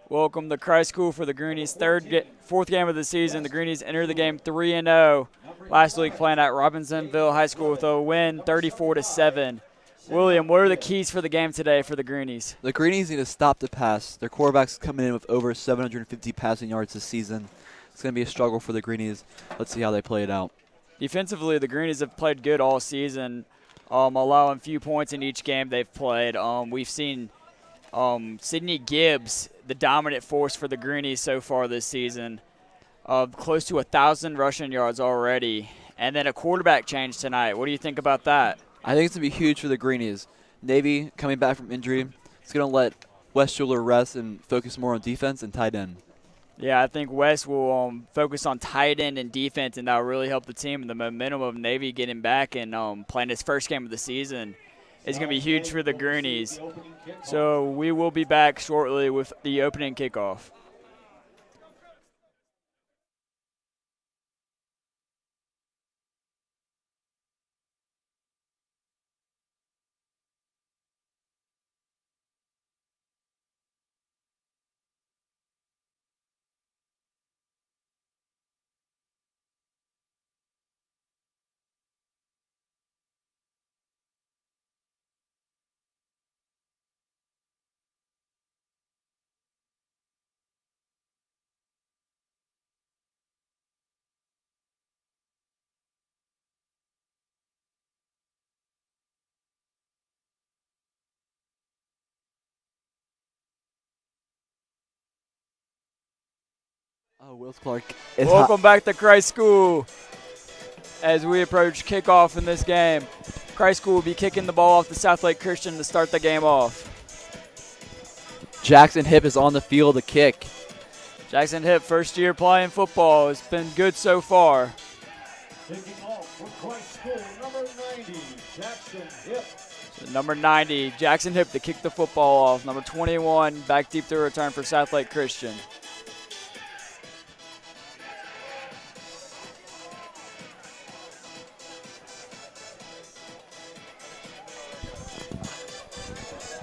Welcome to Christ School for the Greenies' fourth game of the season. The Greenies enter the game 3-0. Last week playing at Robinsonville High School with a win 34-7. William, what are the keys for the game today for the Greenies? The Greenies need to stop the pass. Their quarterback's coming in with over 750 passing yards this season. It's going to be a struggle for the Greenies. Let's see how they play it out. Defensively, the Greenies have played good all season, allowing few points in each game they've played. We've seen Sydney Gibbs, the dominant force for the Greenies so far this season, close to 1,000 rushing yards already, and then a quarterback change tonight. What do you think about that? I think it's going to be huge for the Greenies. Navy coming back from injury. It's going to let Wes Schuler rest and focus more on defense and tight end. Yeah, I think Wes will focus on tight end and defense, and that'll really help the team. And the momentum of Navy getting back and playing his first game of the season is going to be huge for the Greenies. So we will be back shortly with the opening kickoff. Oh, Wills Clark. Welcome back to Christ School as we approach kickoff in this game. Christ School will be kicking the ball off to SouthLake Christian to start the game off. Jackson Hipp is on the field to kick. Jackson Hipp, first year playing football. It's been good so far. Kicking off for Christ School, number 90, Jackson Hipp. So number 90, Jackson Hipp to kick the football off. Number 21, back deep to return for SouthLake Christian.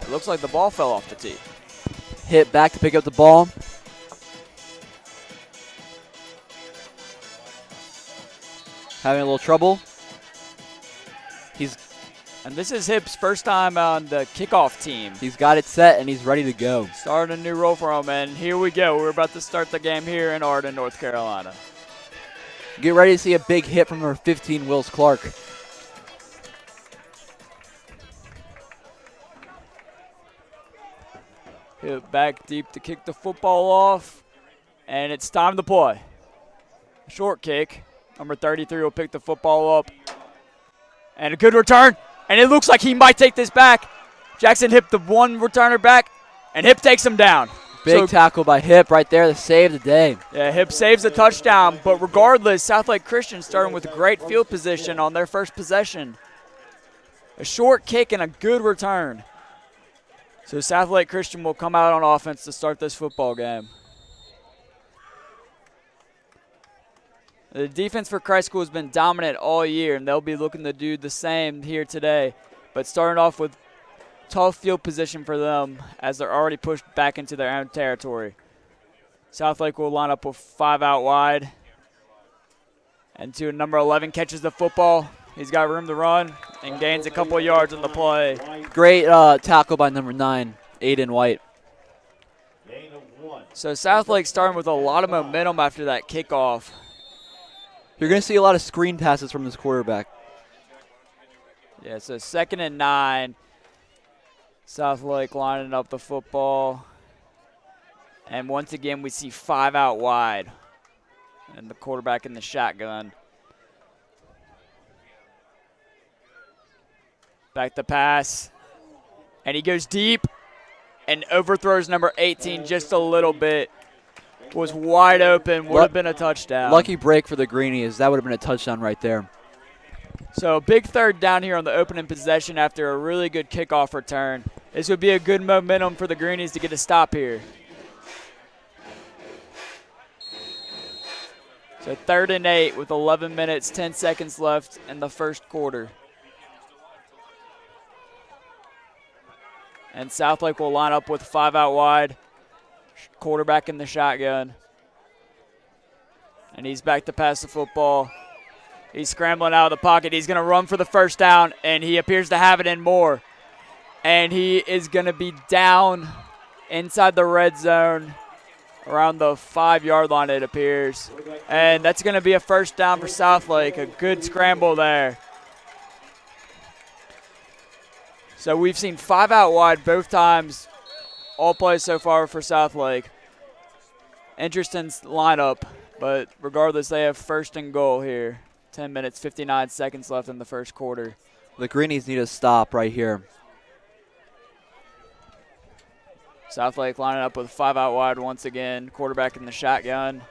It looks like the ball fell off the tee. Hipp back to pick up the ball. Having a little trouble. And this is Hipp's first time on the kickoff team. He's got it set and he's ready to go. Starting a new role for him, and here we go. We're about to start the game here in Arden, North Carolina. Get ready to see a big hit from number 15, Wills Clark. Hipp back deep to kick the football off, and it's time to play. Short kick. Number 33 will pick the football up. And a good return. And it looks like he might take this back. Jackson Hipp, the one returner back, and Hipp takes him down. Big tackle by Hipp right there to save the day. Yeah, Hipp saves a touchdown, but regardless, Southlake Christian starting with great field position on their first possession. A short kick and a good return. So Southlake Christian will come out on offense to start this football game. The defense for Christ School has been dominant all year, and they'll be looking to do the same here today. But starting off with tough field position for them as they're already pushed back into their own territory. Southlake will line up with 5 out wide. And to number 11 catches the football. He's got room to run and gains a couple yards on the play. Great tackle by number 9, Aiden White. So Southlake starting with a lot of momentum after that kickoff. You're going to see a lot of screen passes from this quarterback. Yeah, so 2nd and 9. Southlake lining up the football. And once again, we see 5 out wide. And the quarterback in the shotgun. Back to pass. And he goes deep and overthrows number 18 just a little bit. Was wide open, would have been a touchdown. Lucky break for the Greenies. That would have been a touchdown right there. So big third down here on the opening possession after a really good kickoff return. This would be a good momentum for the Greenies to get a stop here. So 3rd and 8 with 11 minutes, 10 seconds left in the first quarter. And Southlake will line up with 5 out wide. quarterback in the shotgun. And he's back to pass the football. He's scrambling out of the pocket. He's going to run for the first down, and he appears to have it in more. And he is going to be down inside the red zone around the 5-yard line, it appears. And that's going to be a first down for Southlake. A good scramble there. So we've seen 5 out wide both times, all plays so far for Southlake. Interesting lineup, but regardless, they have first and goal here. 10 minutes, 59 seconds left in the first quarter. The Greenies need a stop right here. Southlake lining up with 5 out wide once again. Quarterback in the shotgun.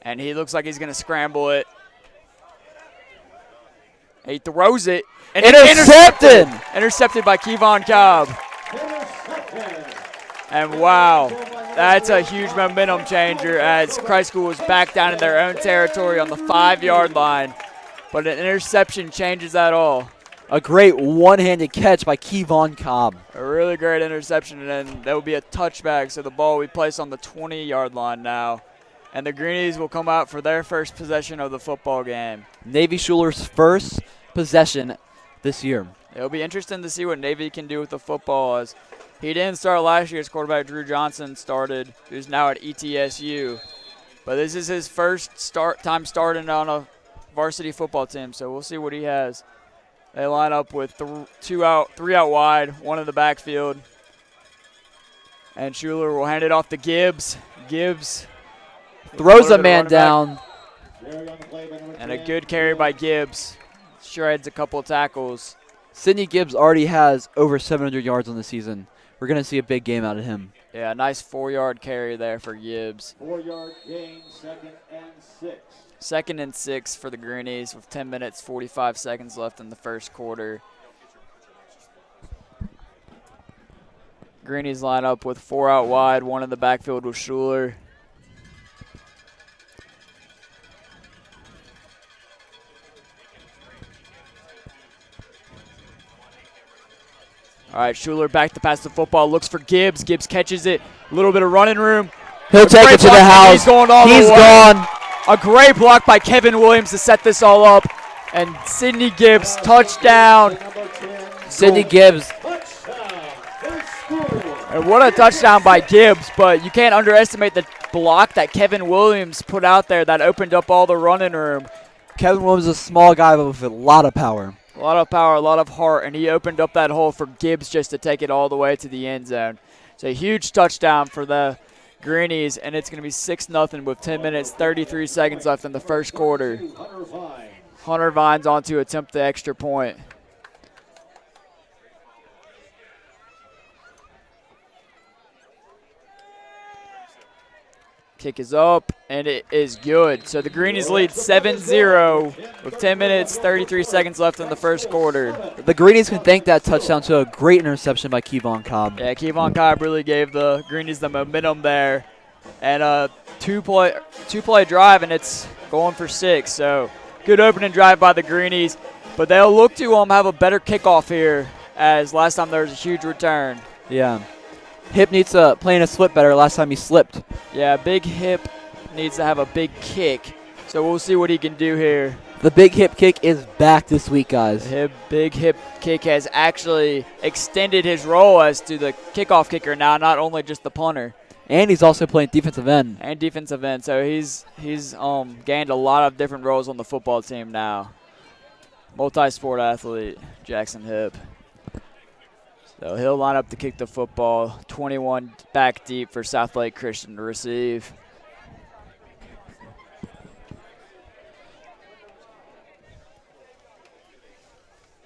And he looks like he's going to scramble it. He throws it. And Intercepted! Intercepted by Kevon Cobb. And wow, that's a huge momentum changer as Christ School was back down in their own territory on the 5-yard line. But an interception changes that all. A great one-handed catch by Kevon Cobb. A really great interception, and then there will be a touchback, so the ball will be placed on the 20-yard line now. And the Greenies will come out for their first possession of the football game. Navy Schuler's first possession this year. It'll be interesting to see what Navy can do with the football, as he didn't start last year's quarterback. Drew Johnson started, who's now at ETSU. But this is his first time starting on a varsity football team, so we'll see what he has. They line up with 3 out wide, 1 in the backfield. And Schuler will hand it off to Gibbs. Gibbs throws a man down. And a good carry by Gibbs. Shreds a couple tackles. Sidney Gibbs already has over 700 yards on the season. We're going to see a big game out of him. Yeah, nice 4-yard carry there for Gibbs. 4-yard gain, 2nd and 6. 2nd and 6 for the Greenies with 10 minutes, 45 seconds left in the first quarter. Greenies line up with 4 out wide, 1 in the backfield with Schuler. All right, Schuler back to pass the football, looks for Gibbs. Gibbs catches it, a little bit of running room. He'll take it to the house. He's going all the way. He's gone. A great block by Kevin Williams to set this all up. And Sidney Gibbs, touchdown. Sidney Gibbs. And what a touchdown by Gibbs, but you can't underestimate the block that Kevin Williams put out there that opened up all the running room. Kevin Williams is a small guy but with a lot of power. A lot of power, a lot of heart, and he opened up that hole for Gibbs just to take it all the way to the end zone. It's a huge touchdown for the Greenies, and it's going to be 6-0 with 10 minutes, 33 seconds left in the first quarter. Hunter Vines on to attempt the extra point. Kick is up, and it is good. So the Greenies lead 7-0 with 10 minutes, 33 seconds left in the first quarter. The Greenies can thank that touchdown to a great interception by Kevon Cobb. Yeah, Kevon Cobb really gave the Greenies the momentum there. And a two-play drive, and it's going for 6. So good opening drive by the Greenies. But they'll look to have a better kickoff here, as last time there was a huge return. Yeah. Hip needs to play in a slip better. Last time he slipped. Yeah, Big Hip needs to have a big kick. So we'll see what he can do here. The Big Hip kick is back this week, guys. Big Hip kick has actually extended his role as to the kickoff kicker now, not only just the punter. And he's also playing defensive end. And defensive end. So he's gained a lot of different roles on the football team now. Multi-sport athlete, Jackson Hip. So he'll line up to kick the football. 21 back deep for Southlake Christian to receive.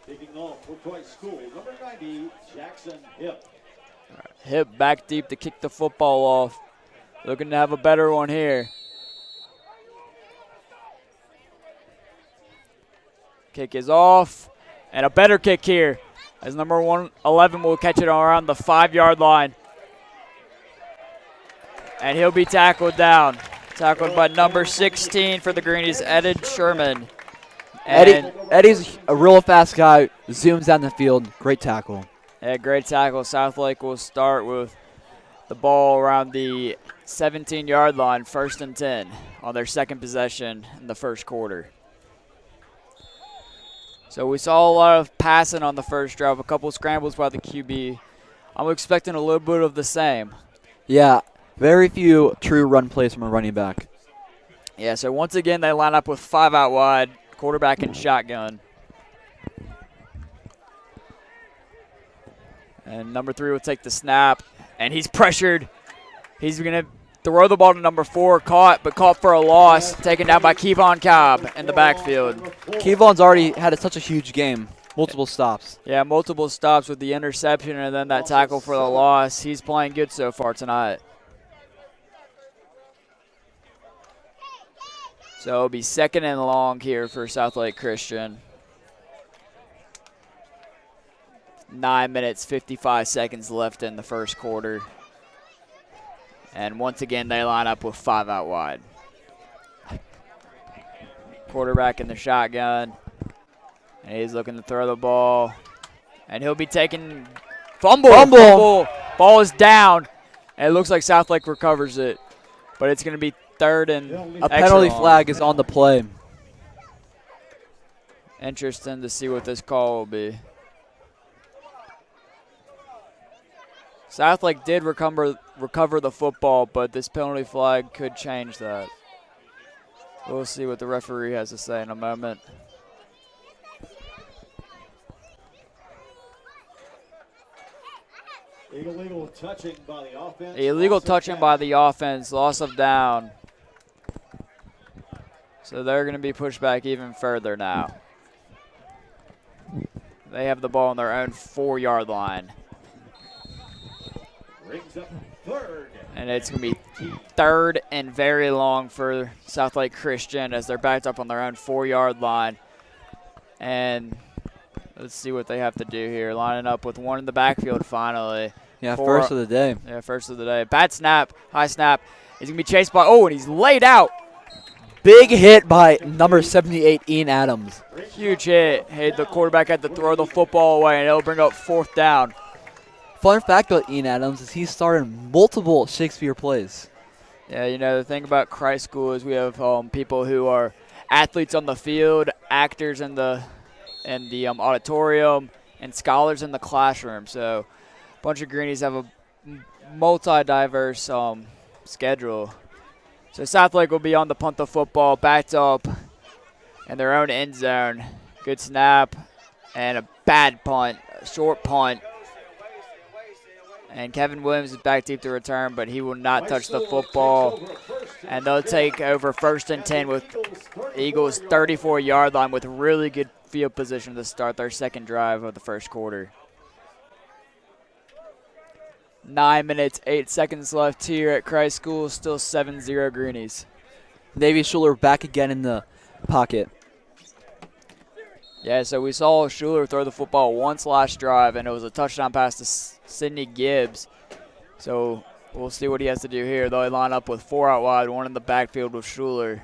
Taking off for Christ School, number 90, Jackson Hip. Hip back deep to kick the football off. Looking to have a better one here. Kick is off. And a better kick here, as number 111 will catch it around the 5-yard line. And he'll be tackled down. Tackled by number 16 for the Greenies, Eddie Sherman. Eddie's a real fast guy, zooms down the field. Great tackle. Yeah, great tackle. Southlake will start with the ball around the 17-yard line, 1st and 10 on their second possession in the first quarter. So we saw a lot of passing on the first drive, a couple scrambles by the QB. I'm expecting a little bit of the same. Yeah, very few true run plays from a running back. Yeah, so once again they line up with 5 out wide, quarterback in shotgun. And number 3 will take the snap, and he's pressured. He's going to throw the ball to number 4, caught for a loss, taken down by Kevon Cobb in the backfield. Kevon's already had such a huge game, multiple stops. Yeah, multiple stops with the interception and then that tackle for the loss. He's playing good so far tonight. So it'll be 2nd and long here for SouthLake Christian. 9 minutes, 55 seconds left in the first quarter. And once again, they line up with 5 out wide. Quarterback in the shotgun. And he's looking to throw the ball. And he'll be taking fumble. Ball is down. And it looks like SouthLake recovers it. But it's going to be 3rd and a penalty flag is on the play. Interesting to see what this call will be. SouthLake did recover the football, but this penalty flag could change that. We'll see what the referee has to say in a moment. Illegal touching by the offense. Illegal touching by the offense, loss of down. So they're going to be pushed back even further now. They have the ball on their own 4-yard line. Brings up 3rd. And it's going to be 3rd and very long for SouthLake Christian as they're backed up on their own 4-yard line. And let's see what they have to do here. Lining up with one in the backfield finally. Yeah, first of the day. Yeah, first of the day. Bad snap, high snap. He's going to be chased by, and he's laid out. Big hit by number 78, Ian Adams. Huge hit. Hey, the quarterback had to throw the football away, and it'll bring up 4th down. Fun fact about Ian Adams is he started multiple Shakespeare plays. Yeah, you know, the thing about Christ School is we have people who are athletes on the field, actors in the auditorium, and scholars in the classroom. So a bunch of Greenies have a multi-diverse schedule. So Southlake will be on the punt the football, backed up in their own end zone. Good snap and a bad punt, a short punt. And Kevin Williams is back deep to return, but he will not touch the football. And they'll take over 1st and 10 with Eagles' 34-yard line with really good field position to start their second drive of the first quarter. 9 minutes, 8 seconds left here at Christ School. Still 7-0 Greenies. Navy Schuler back again in the pocket. Yeah, so we saw Schuler throw the football once last drive, and it was a touchdown pass to Sidney Gibbs. So we'll see what he has to do here. They'll line up with 4 out wide, 1 in the backfield with Schuler.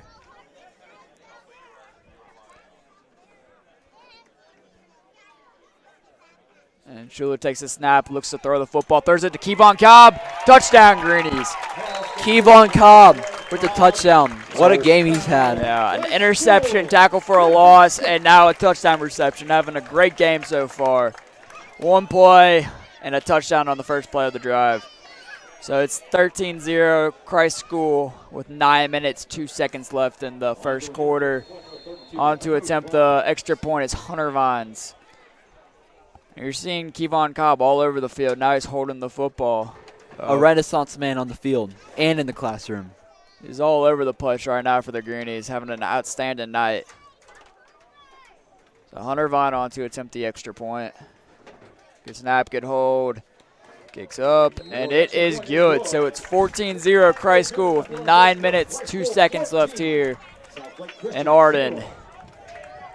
And Schuler takes a snap, looks to throw the football, throws it to Kevon Cobb. Touchdown, Greenies. Kevon Cobb with the touchdown. What a game he's had. Yeah, an interception, tackle for a loss, and now a touchdown reception. Having a great game so far. 1 play and a touchdown on the first play of the drive. So it's 13-0 Christ School with 9 minutes, 2 seconds left in the first quarter. On to attempt the extra point is Hunter Vines. You're seeing Kevon Cobb all over the field. Now he's holding the football. A renaissance man on the field and in the classroom. He's all over the place right now for the Greenies, having an outstanding night. So Hunter Vine on to attempt the extra point. Good snap, good hold. Kicks up, and it is good. So it's 14-0 Christ School with 9 minutes, 2 seconds left here in Arden.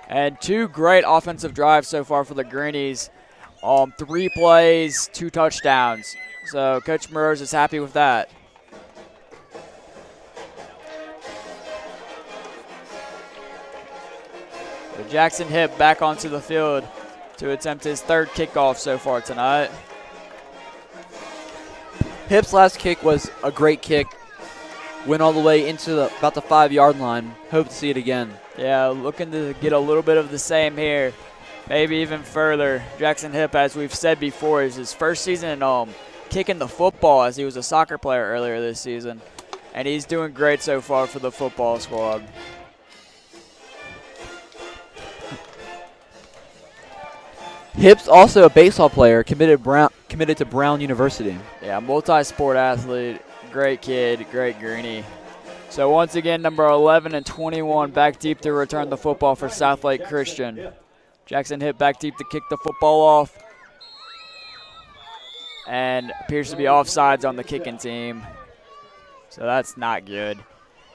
And 2 great offensive drives so far for the Greenies. 3 plays, 2 touchdowns. So Coach Moroz is happy with that. So Jackson Hipp back onto the field to attempt his 3rd kickoff so far tonight. Hip's last kick was a great kick. Went all the way into about the 5-yard line. Hope to see it again. Yeah, looking to get a little bit of the same here, maybe even further. Jackson Hip, as we've said before, is his first season kicking the football, as he was a soccer player earlier this season. And he's doing great so far for the football squad. Hip's also a baseball player, committed to Brown University. Yeah, multi-sport athlete, great kid, great greenie. So once again, number 11 and 21 back deep to return the football for Southlake Christian. Jackson Hip back deep to kick the football off. And appears to be offsides on the kicking team. So that's not good.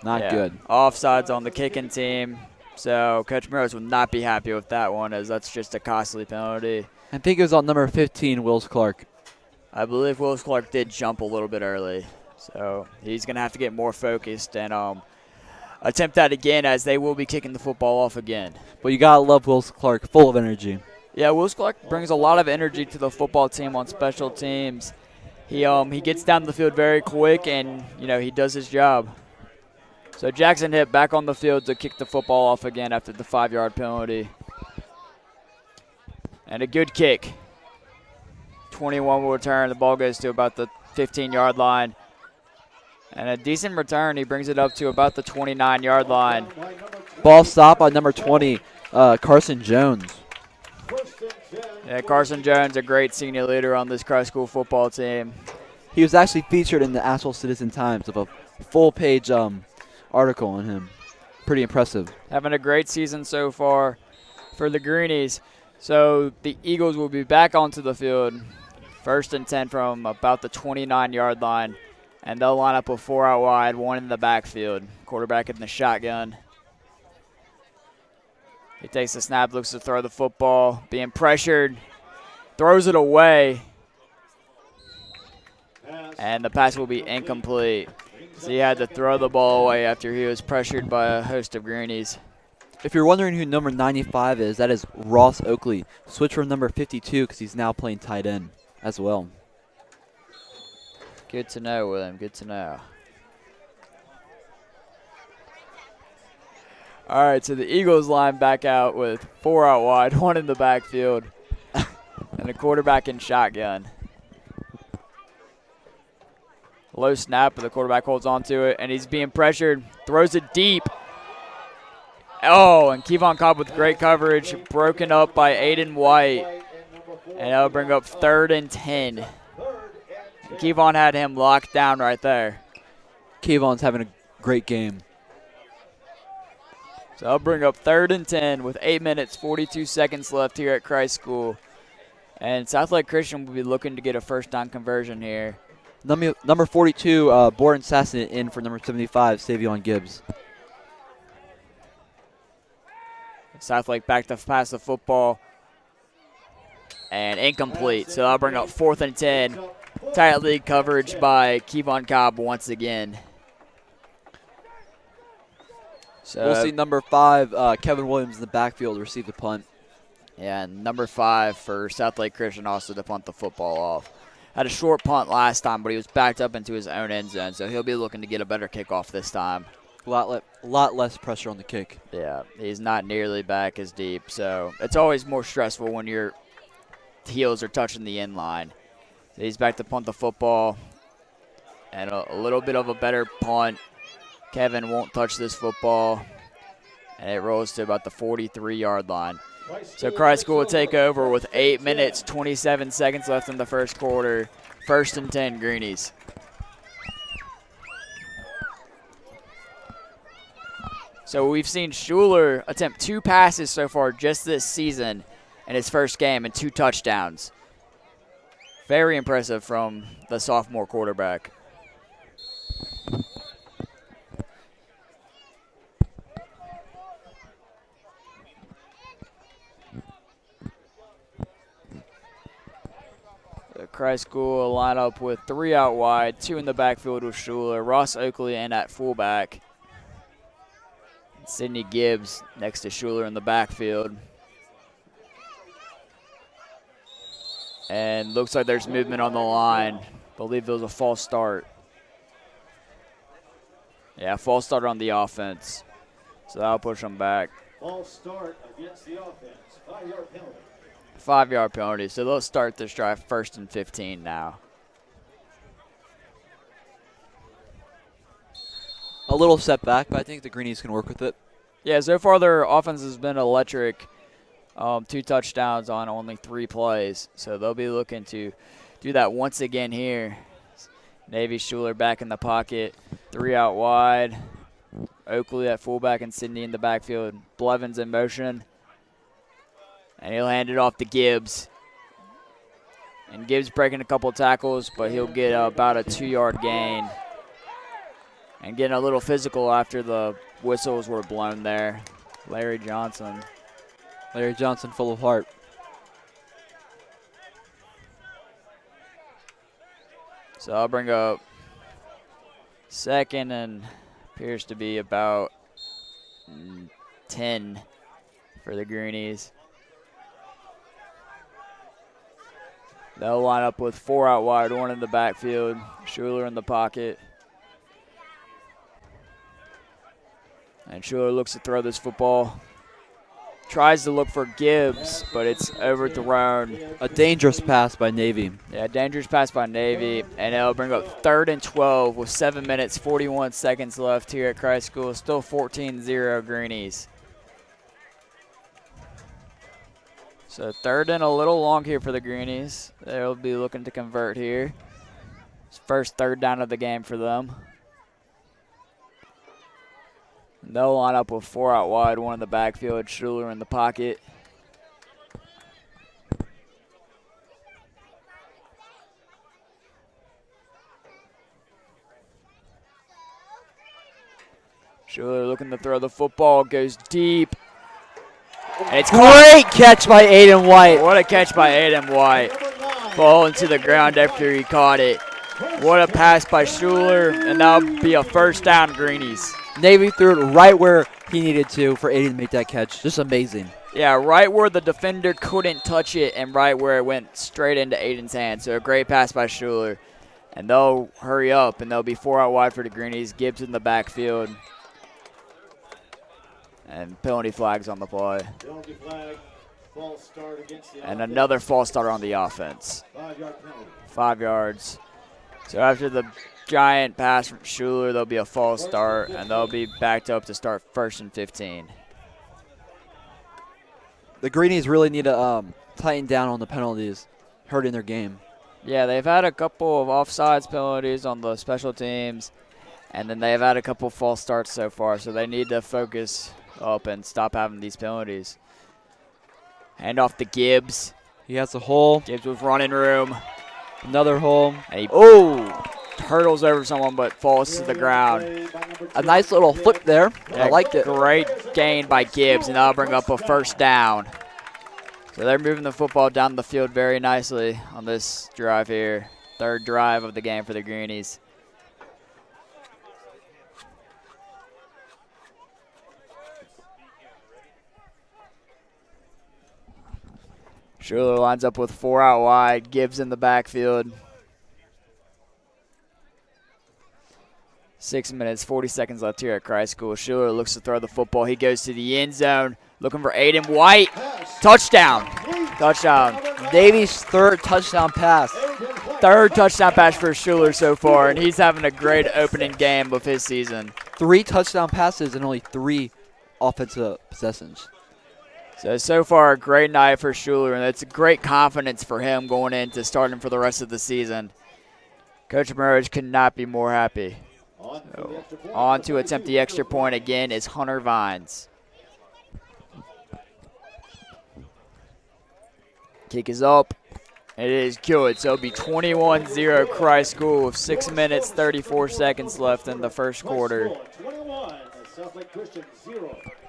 Not good. Offsides on the kicking team. So Coach Meadows will not be happy with that one, as that's just a costly penalty. I think it was on number 15, Wills Clark. I believe Willis Clark did jump a little bit early. So he's going to have to get more focused and attempt that again, as they will be kicking the football off again. But you got to love Wills Clark, full of energy. Yeah, Willis Clark brings a lot of energy to the football team on special teams. He gets down the field very quick, and, he does his job. So Jackson Hip back on the field to kick the football off again after the 5-yard penalty. And a good kick. 21 will return. The ball goes to about the 15-yard line. And a decent return. He brings it up to about the 29-yard line. Ball stopped by number 20, Carson Jones. Yeah, Carson Jones, a great senior leader on this Christ School football team. He was actually featured in the Asheville Citizen Times with a full-page article on him. Pretty impressive. Having a great season so far for the Greenies. So the Eagles will be back onto the field. 1st and 10 from about the 29-yard line. And they'll line up with 4 out wide, 1 in the backfield. Quarterback in the shotgun. He takes the snap, looks to throw the football. Being pressured. Throws it away. And the pass will be incomplete. So he had to throw the ball away after he was pressured by a host of Greenies. If you're wondering who number 95 is, that is Ross Oakley. Switch from number 52 because he's now playing tight end as well. Good to know, William. Good to know. All right, so the Eagles line back out with 4 out wide, 1 in the backfield, and a quarterback in shotgun. Low snap, but the quarterback holds on to it, and he's being pressured. Throws it deep. Oh, and Kevon Cobb with great coverage, broken up by Aiden White. And that'll bring up 3rd and 10. And Kevon had him locked down right there. Kevon's having a great game. So I'll bring up 3rd and 10 with 8 minutes, 42 seconds left here at Christ School. And Southlake Christian will be looking to get a first down conversion here. Number 42, Borden Sasson in for number 75, Savion Gibbs. Southlake back to pass the football. And incomplete. So I'll bring up 4th and 10. Tight lead coverage by Kevon Cobb once again. So We'll see number 5, Kevin Williams in the backfield receive the punt. Yeah, and number 5 for Southlake Christian also to punt the football off. Had a short punt last time, but he was backed up into his own end zone, so he'll be looking to get a better kickoff this time. A lot less pressure on the kick. Yeah, he's not nearly back as deep, so it's always more stressful when your heels are touching the end line. So he's back to punt the football, and a little bit of a better punt. Kevin won't touch this football, and it rolls to about the 43-yard line. So Christ School will take over with 8 minutes, 27 seconds left in the first quarter. 1st and 10, Greenies. So we've seen Schuler attempt 2 passes so far just this season in his first game and 2 touchdowns. Very impressive from the sophomore quarterback. Christ School will line up with 3 out wide, 2 in the backfield with Schuler, Ross Oakley in at fullback. Sidney Gibbs next to Schuler in the backfield. And looks like there's movement on the line. believe it was a false start. Yeah, false start on the offense. So that'll push them back. False start against the offense. 5-yard penalty. 5-yard penalty. So they'll start this drive 1st and 15 now. A little setback, but I think the Greenies can work with it. Yeah, so far their offense has been electric. 2 touchdowns on only 3 plays. So they'll be looking to do that once again here. Navy Schuler back in the pocket. 3 out wide. Oakley at fullback and Sydney in the backfield. Blevins in motion. And he'll hand it off to Gibbs. And Gibbs breaking a couple tackles, but he'll get about a 2-yard gain. And getting a little physical after the whistles were blown there. Larry Johnson full of heart. So I'll bring up 2nd and appears to be about 10 for the Greenies. They'll line up with 4 out wide, 1 in the backfield. Schuler in the pocket. And Schuler looks to throw this football. Tries to look for Gibbs, but it's overthrown. A dangerous pass by Navy. Yeah, dangerous pass by Navy. And it'll bring up 3rd and 12 with 7 minutes, 41 seconds left here at Christ School. Still 14-0 Greenies. So 3rd and a little long here for the Greenies. They'll be looking to convert here. It's first 3rd down of the game for them. They'll line up with 4 out wide, 1 in the backfield, Schuler in the pocket. Schuler looking to throw the football, goes deep. And it's Great catch by Aiden White. What a catch by Aiden White. Falling to the ground after he caught it. What a pass by Schuler, and that'll be a 1st down Greenies. Navy threw it right where he needed to for Aiden to make that catch. Just amazing. Yeah, right where the defender couldn't touch it and right where it went straight into Aiden's hand. So a great pass by Schuler. And they'll hurry up, and they'll be 4 out wide for the Greenies. Gibbs in the backfield. And penalty flags on the play. Penalty flag. False start against the And offense. another false start on the offense. 5-yard penalty. 5 yards. So after the giant pass from Schuler, there'll be a false start, and they'll be backed up to start 1st and 15. The Greenies really need to tighten down on the penalties, hurting their game. Yeah, they've had a couple of offsides penalties on the special teams, and then they've had a couple false starts so far, so they need to focus up and stop having these penalties. Hand off to Gibbs. He has a hole. Gibbs with running room. Another hole. And he hurdles over someone but falls to the ground. A nice little flip there. Yeah, I liked it. Great gain by Gibbs, and that'll bring up a 1st down. So they're moving the football down the field very nicely on this drive here. 3rd drive of the game for the Greenies. Schuler lines up with 4 out wide. Gibbs in the backfield. 6 minutes, 40 seconds left here at Christ School. Schuler looks to throw the football. He goes to the end zone, looking for Aiden White. Touchdown. Touchdown. Navy's 3rd touchdown pass. 3rd touchdown pass for Schuler so far, and he's having a great opening game of his season. 3 touchdown passes and only 3 offensive possessions. So far, a great night for Schuler, and it's a great confidence for him going into starting for the rest of the season. Coach Burridge could not be more happy. On to attempt the extra point again is Hunter Vines. Kick is up. It is good. So it'll be 21-0 Christ School with 6 minutes, 34 seconds left in the first quarter.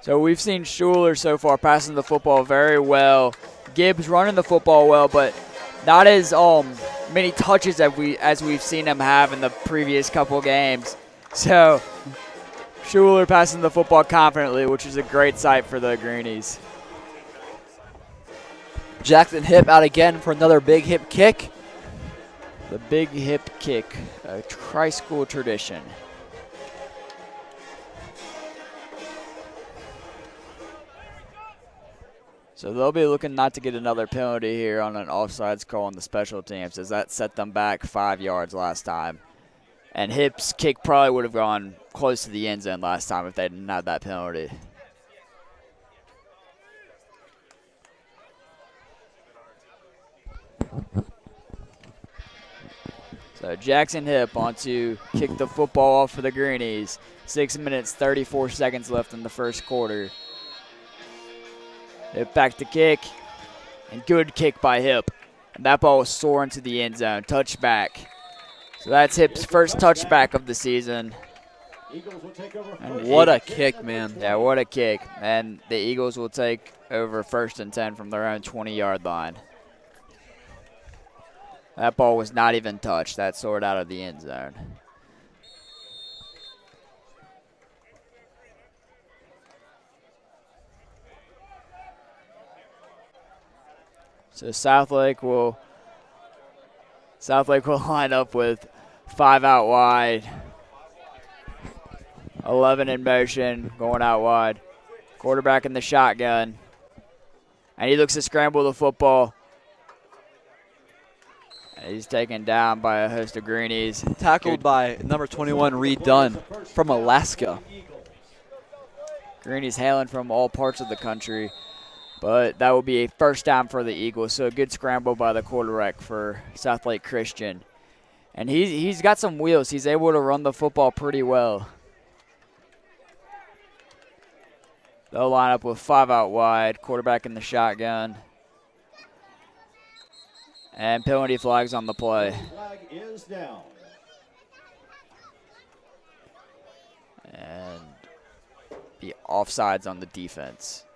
So we've seen Schuler so far passing the football very well. Gibbs running the football well, but not as many touches as we've seen him have in the previous couple games. So Schuler passing the football confidently, which is a great sight for the Greenies. Jackson Hip out again for another big hip kick. The big hip kick, a tri-school tradition. So they'll be looking not to get another penalty here on an offsides call on the special teams, as that set them back 5 yards last time. And Hip's kick probably would have gone close to the end zone last time if they didn't have that penalty. So Jackson Hip on to kick the football off for the Greenies. 6 minutes, 34 seconds left in the first quarter. Hip back to kick, and good kick by Hip. And that ball was soaring to the end zone, touchback. So that's Hip's first touchback of the season. And what a kick, man. Yeah, what a kick. And the Eagles will take over 1st and 10 from their own 20-yard line. That ball was not even touched. That soared out of the end zone. So Southlake will line up with 5 out wide. 11 in motion, going out wide. Quarterback in the shotgun. And he looks to scramble the football. And he's taken down by a host of Greenies. Tackled by number 21, Reed Dunn from Alaska. Greenies hailing from all parts of the country. But that will be a first down for the Eagles. So a good scramble by the quarterback for Southlake Christian. And he's got some wheels. He's able to run the football pretty well. They'll line up with 5 out wide, quarterback in the shotgun. And penalty flags on the play. Flag is down. And the offsides on the defense.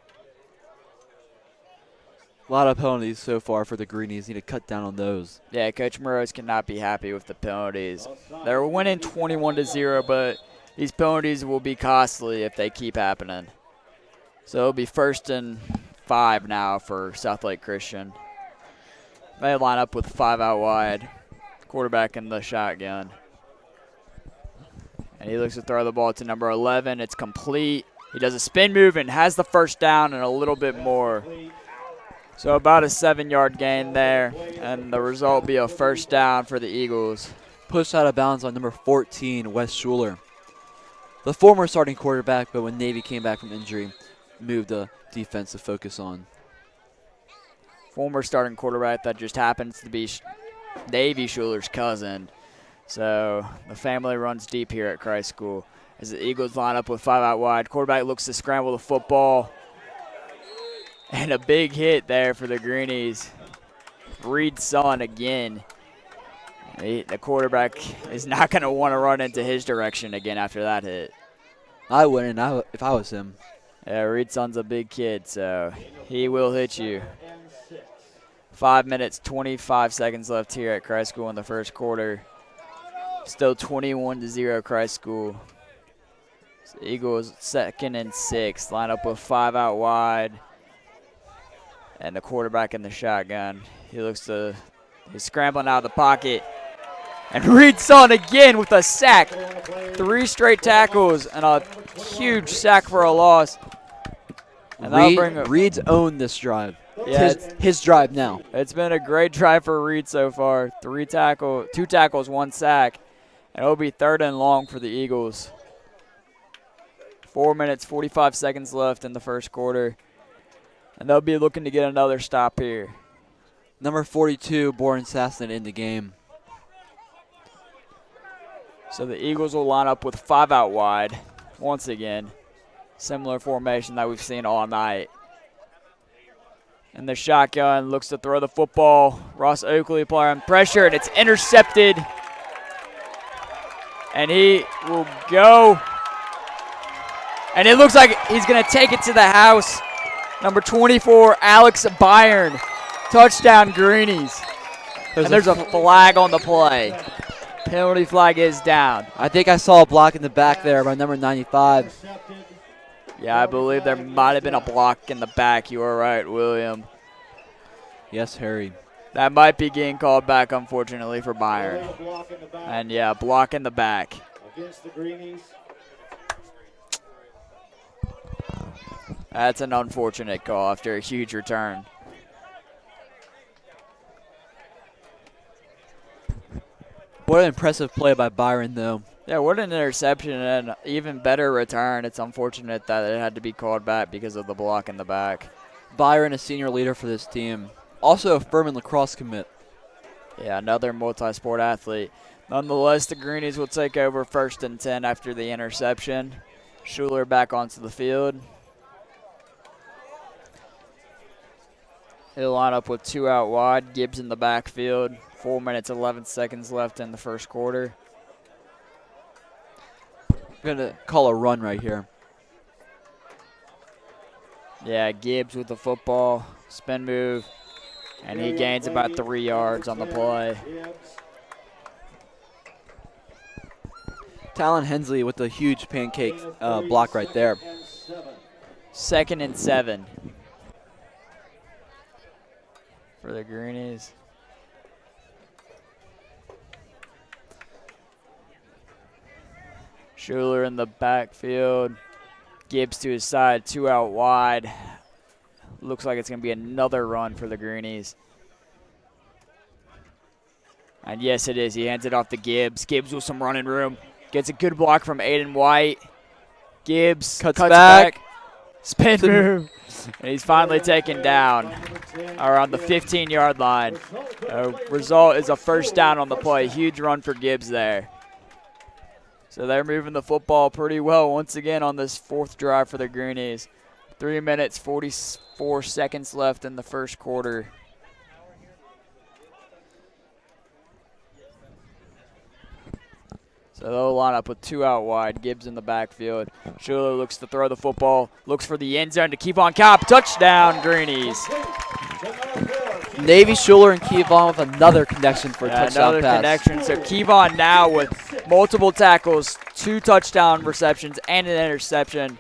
A lot of penalties so far for the Greenies. Need to cut down on those. Yeah, Coach Murrows cannot be happy with the penalties. They're winning 21-0, but these penalties will be costly if they keep happening. So it'll be 1st and 5 now for Southlake Christian. They line up with 5 out wide. Quarterback in the shotgun. And he looks to throw the ball to number 11. It's complete. He does a spin move and has the first down and a little bit more. So about a 7-yard gain there. And the result will be a first down for the Eagles. Pushed out of bounds on number 14, Wes Schuler. The former starting quarterback, but when Navy came back from injury, moved the defense to focus on. Former starting quarterback that just happens to be Navy Schuler's cousin. So the family runs deep here at Christ School. As the Eagles line up with 5 out wide, quarterback looks to scramble the football. And a big hit there for the Greenies. Reed's son again. The quarterback is not going to want to run into his direction again after that hit. I wouldn't if I was him. Yeah, Reed's son's a big kid, so he will hit you. 5 minutes, 25 seconds left here at Christ School in the first quarter. Still 21-0 Christ School. So Eagles 2nd and 6. Line up with 5 out wide. And the quarterback in the shotgun. He's scrambling out of the pocket. And Reed's son again with a sack. 3 straight tackles and a huge sack for a loss. And Reed's owned this drive. Yeah, his drive now. It's been a great drive for Reed so far. 2 tackles, 1 sack. And it'll be 3rd and long for the Eagles. 4 minutes, 45 seconds left in the first quarter. And they'll be looking to get another stop here. Number 42, Boren Sasson in the game. So the Eagles will line up with 5 out wide once again. Similar formation that we've seen all night. And the shotgun looks to throw the football. Ross Oakley applying pressure, and it's intercepted. And he will go. And it looks like he's going to take it to the house. Number 24, Alex Byron. Touchdown, Greenies. And there's a flag on the play. Penalty flag is down. I think I saw a block in the back there by number 95. Yeah, I believe there might have been a block in the back. You are right, William. Yes, Harry. That might be getting called back, unfortunately, for Byron. Illegal block in the back And, yeah, block in the back. against the Greenies. That's an unfortunate call after a huge return. What an impressive play by Byron, though. Yeah, what an interception and an even better return. It's unfortunate that it had to be called back because of the block in the back. Byron, a senior leader for this team. Also a Furman lacrosse commit. Yeah, another multi-sport athlete. Nonetheless, the Greenies will take over 1st and 10 after the interception. Schuler back onto the field. He'll line up with 2 out wide. Gibbs in the backfield. 4 minutes, 11 seconds left in the first quarter. Going to call a run right here. Yeah, Gibbs with the football. Spin move. And he gains about 3 yards on the play. Talon Hensley with a huge pancake block right there. 2nd and 7 for the Greenies. Schuler in the backfield. Gibbs to his side, 2 out wide. Looks like it's going to be another run for the Greenies. And yes, it is. He hands it off to Gibbs. Gibbs with some running room. Gets a good block from Aiden White. Gibbs cuts back. Spin move. And he's finally taken down around the 15-yard line. Result is a 1st down on the play. Huge run for Gibbs there. So they're moving the football pretty well once again on this 4th drive for the Greenies. 3 minutes, 44 seconds left in the first quarter. So they'll line up with 2 out wide. Gibbs in the backfield. Schuler looks to throw the football. Looks for the end zone to keep on Cobb. Touchdown, Greenies. Navy Schuler and Kevon with another connection for a touchdown another pass. connection. So Kevon now with multiple tackles, 2 touchdown receptions, and an interception.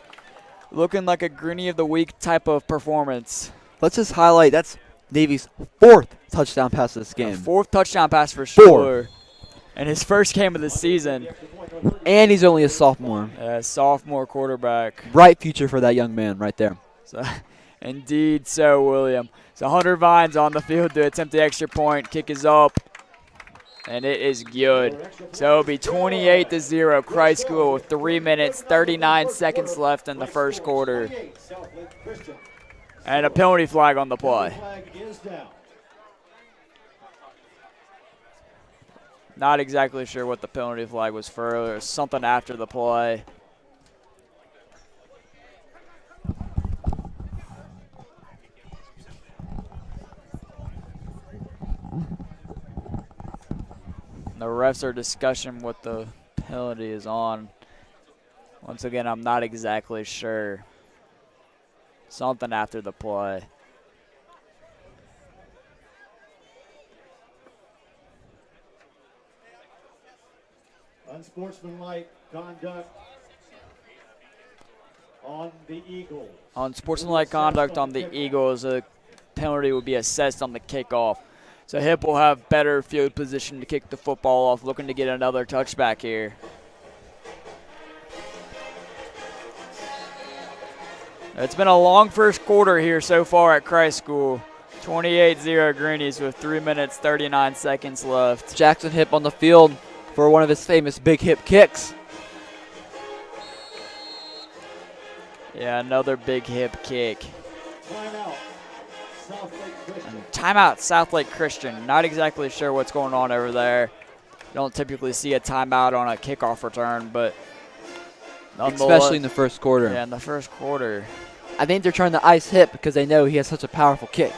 Looking like a Greenie of the Week type of performance. Let's just highlight that's Navy's 4th touchdown pass of this game. 4th touchdown pass for Schuler. And his first game of the season. And he's only a sophomore. Sophomore quarterback. Bright future for that young man right there. So, indeed so, William. So Hunter Vines on the field to attempt the extra point. Kick is up. And it is good. So it'll be 28-0. Christ School with 3 minutes, 39 seconds left in the first quarter. And a penalty flag on the play. Not exactly sure what the penalty flag was for. There was something after the play. The refs are discussing what the penalty is on. Once again, I'm not exactly sure. Something after the play. Unsportsmanlike conduct on the Eagles. Unsportsmanlike conduct on the Eagles, a penalty would be assessed on the kickoff. So Hip will have better field position to kick the football off, looking to get another touchback here. It's been a long first quarter here so far at Christ School. 28-0 Greenies with 3 minutes, 39 seconds left. Jackson Hip on the field for one of his famous big hip kicks. Yeah, another big hip kick. Timeout, SouthLake Christian. Timeout, Southlake Christian. Not exactly sure what's going on over there. Don't typically see a timeout on a kickoff return, but especially in the first quarter. Yeah, in the first quarter. I think they're trying to ice Hip because they know he has such a powerful kick.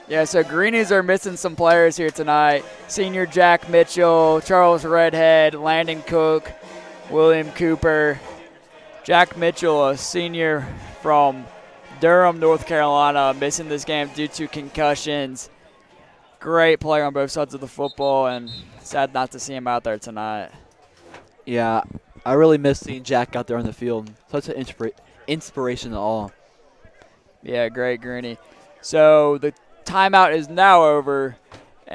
Yeah, so Greenies are missing some players here tonight. Senior Jack Mitchell, Charles Redhead, Landon Cook, William Cooper. Jack Mitchell, a senior from Durham, North Carolina, missing this game due to concussions. Great player on both sides of the football, and sad not to see him out there tonight. Yeah, I really miss seeing Jack out there on the field. Such an inspiration to all. Yeah, great Greenie. So the timeout is now over,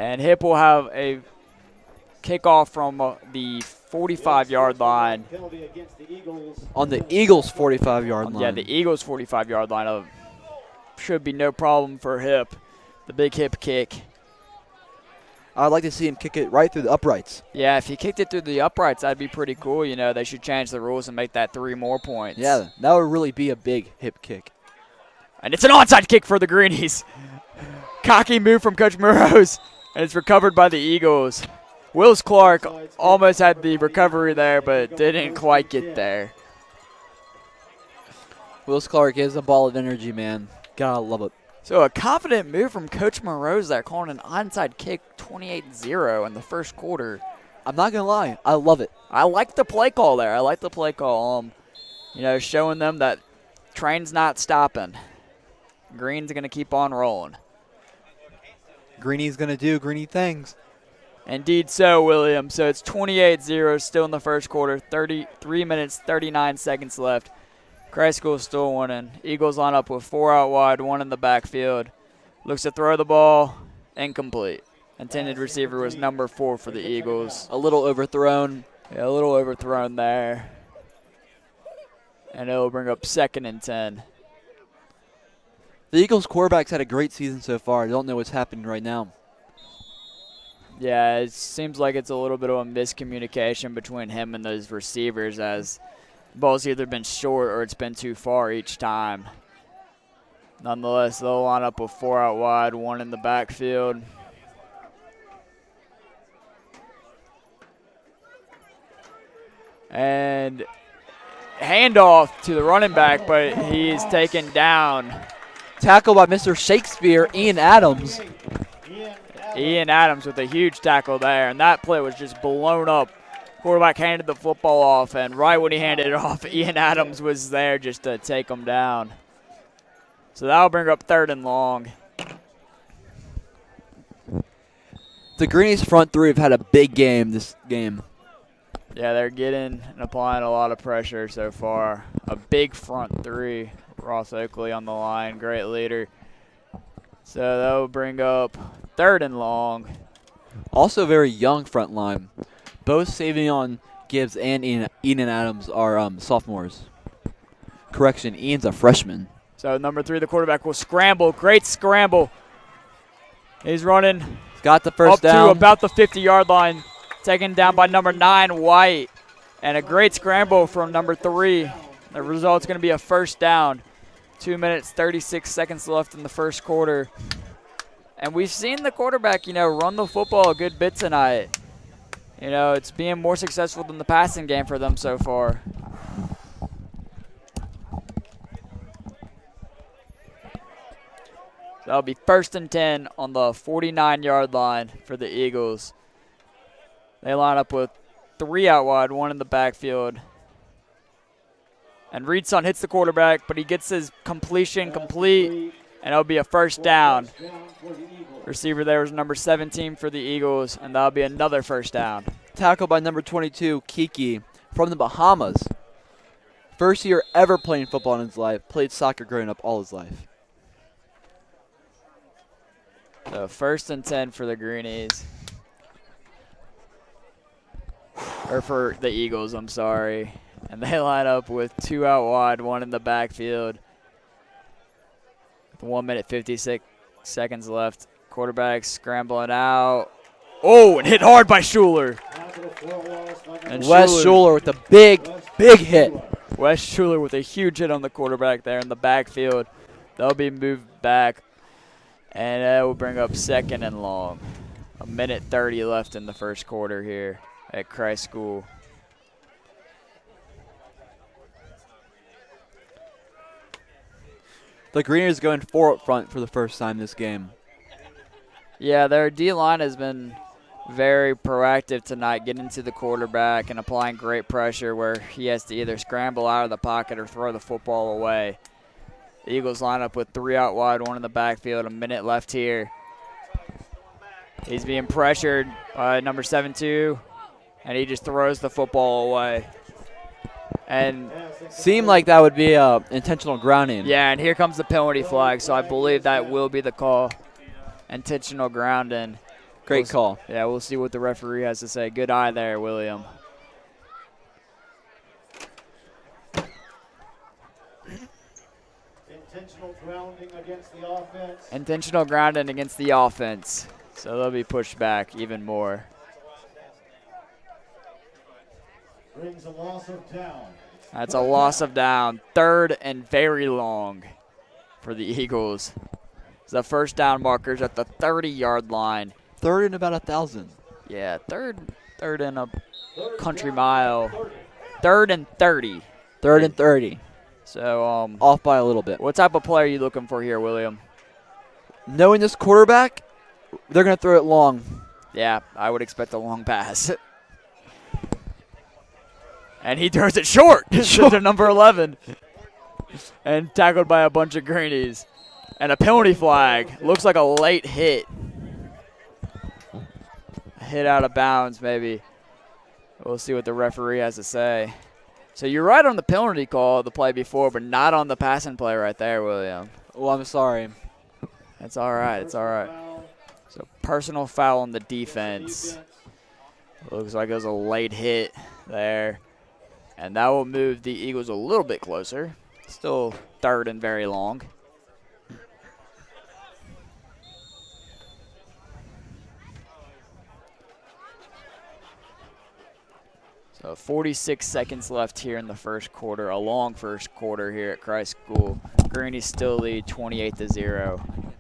And Hip will have a kickoff from the 45-yard line. On the Eagles' 45-yard line. Yeah, the Eagles' 45-yard line. Should be no problem for Hip. The big Hip kick. I'd like to see him kick it right through the uprights. Yeah, if he kicked it through the uprights, that'd be pretty cool. You know, they should change the rules and make that 3 more points. Yeah, that would really be a big Hip kick. And it's an onside kick for the Greenies. Cocky move from Coach Murrows, and it's recovered by the Eagles. Wills Clark almost had the recovery there, but didn't quite get there. Wills Clark is a ball of energy, man. Gotta love it. So a confident move from Coach Murrows there, calling an onside kick 28-0 in the first quarter. I'm not going to lie. I love it. I like the play call there. I like the play call. You know, showing them that train's not stopping. Green's going to keep on rolling. Greenie's going to do Greenie things. Indeed so, William. So it's 28-0 still in the first quarter. 33 minutes, 39 seconds left. Christ School still winning. Eagles line up with 4 out wide, 1 in the backfield. Looks to throw the ball. Incomplete. Intended receiver was number 4 for the Eagles. A little overthrown. Yeah, a little overthrown there. And it'll bring up 2nd and 10. The Eagles quarterback's had a great season so far. I don't know what's happening right now. Yeah, it seems like it's a little bit of a miscommunication between him and those receivers, as the ball's either been short or it's been too far each time. Nonetheless, they'll line up with 4 out wide, 1 in the backfield. And handoff to the running back, but he's taken down. Tackle by Mr. Shakespeare, Ian Adams. Ian Adams with a huge tackle there, and that play was just blown up. Quarterback handed the football off, and right when he handed it off, Ian Adams was there just to take him down. So that'll bring up 3rd and long. The Greenies front 3 have had a big game this game. Yeah, they're getting and applying a lot of pressure so far. A big front 3. Ross Oakley on the line, great leader. So that'll bring up 3rd and long. Also very young front line. Both Savion Gibbs and Ian Adams are sophomores. Correction, Ian's a freshman. So number 3, the quarterback will scramble. Great scramble. He's running. Got the first up down. To about the 50-yard line. Taken down by number 9, White. And a great scramble from number 3. The result's going to be a first down. 2 minutes, 36 seconds left in the first quarter. And we've seen the quarterback, you know, run the football a good bit tonight. You know, it's being more successful than the passing game for them so far. That'll be 1st and 10 on the 49-yard line for the Eagles. They line up with 3 out wide, 1 in the backfield. And Reedson hits the quarterback, but he gets his completion complete, and it'll be a first down. Receiver there was number 17 for the Eagles, and that'll be another first down. Tackle by number 22, Kiki, from the Bahamas. First year ever playing football in his life. Played soccer growing up all his life. So 1st and 10 for the Greenies. Or for the Eagles, I'm sorry. And they line up with 2 out wide, 1 in the backfield. With 1 minute, 56 seconds left. Quarterback scrambling out. Oh, and hit hard by Schuler. And Wes Schuler with a big hit. Wes Schuler with a huge hit on the quarterback there in the backfield. They'll be moved back. And that will bring up 2nd and long. 1 minute 30 left in the first quarter here at Christ School. The Greeners going 4 up front for the first time this game. Yeah, their D-line has been very proactive tonight, getting to the quarterback and applying great pressure where he has to either scramble out of the pocket or throw the football away. The Eagles line up with 3 out wide, 1 in the backfield, 1 minute left here. He's being pressured by number 7-2, and he just throws the football away. And seemed like that would be intentional grounding. yeah, and here comes the penalty flag, so I believe that will be the call. Intentional grounding. Great call. Yeah, we'll see what the referee has to say. Good eye there, William. Intentional grounding against the offense. Intentional grounding against the offense. So they'll be pushed back even more. Brings a loss of down. That's a loss of down. 3rd and very long for the Eagles. The first down markers at the 30-yard line. 3rd and about 1,000. Yeah, third and a country mile. 3rd and 30. 3rd and 30. So Off by a little bit. what type of play are you looking for here, William? Knowing this quarterback, they're going to throw it long. Yeah, I would expect a long pass. And he throws it short to number 11. And tackled by a bunch of Greenies. And a penalty flag. Looks like a late hit. A hit out of bounds, maybe. We'll see what the referee has to say. So you're right on the penalty call, the play before, but not on the passing play right there, William. Well, I'm sorry. It's all right. It's all right. So personal foul on the defense. Looks like it was a late hit there. And that will move the Eagles a little bit closer. Still 3rd and very long. So 46 seconds left here in the first quarter. A long first quarter here at Christ School. Greenies still lead 28-0.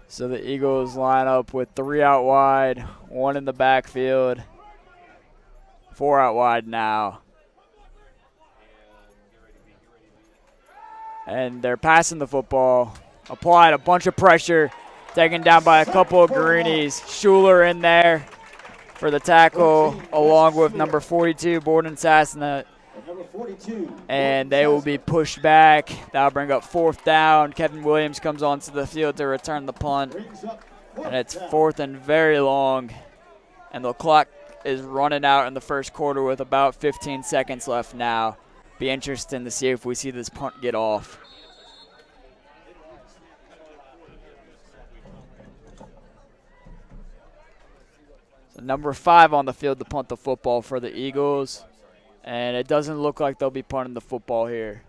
So the Eagles line up with 3 out wide, 1 in the backfield, 4 out wide now. And they're passing the football, applied a bunch of pressure, taken down by a couple of Greenies. Schuler in there for the tackle, along with number 42, Borden Sassnett. And they will be pushed back. That'll bring up 4th down. Kevin Williams comes onto the field to return the punt. And it's 4th and very long. And the clock is running out in the first quarter with about 15 seconds left now. Be interesting to see if we see this punt get off. So number 5 on the field to punt the football for the Eagles. And it doesn't look like they'll be punting the football here.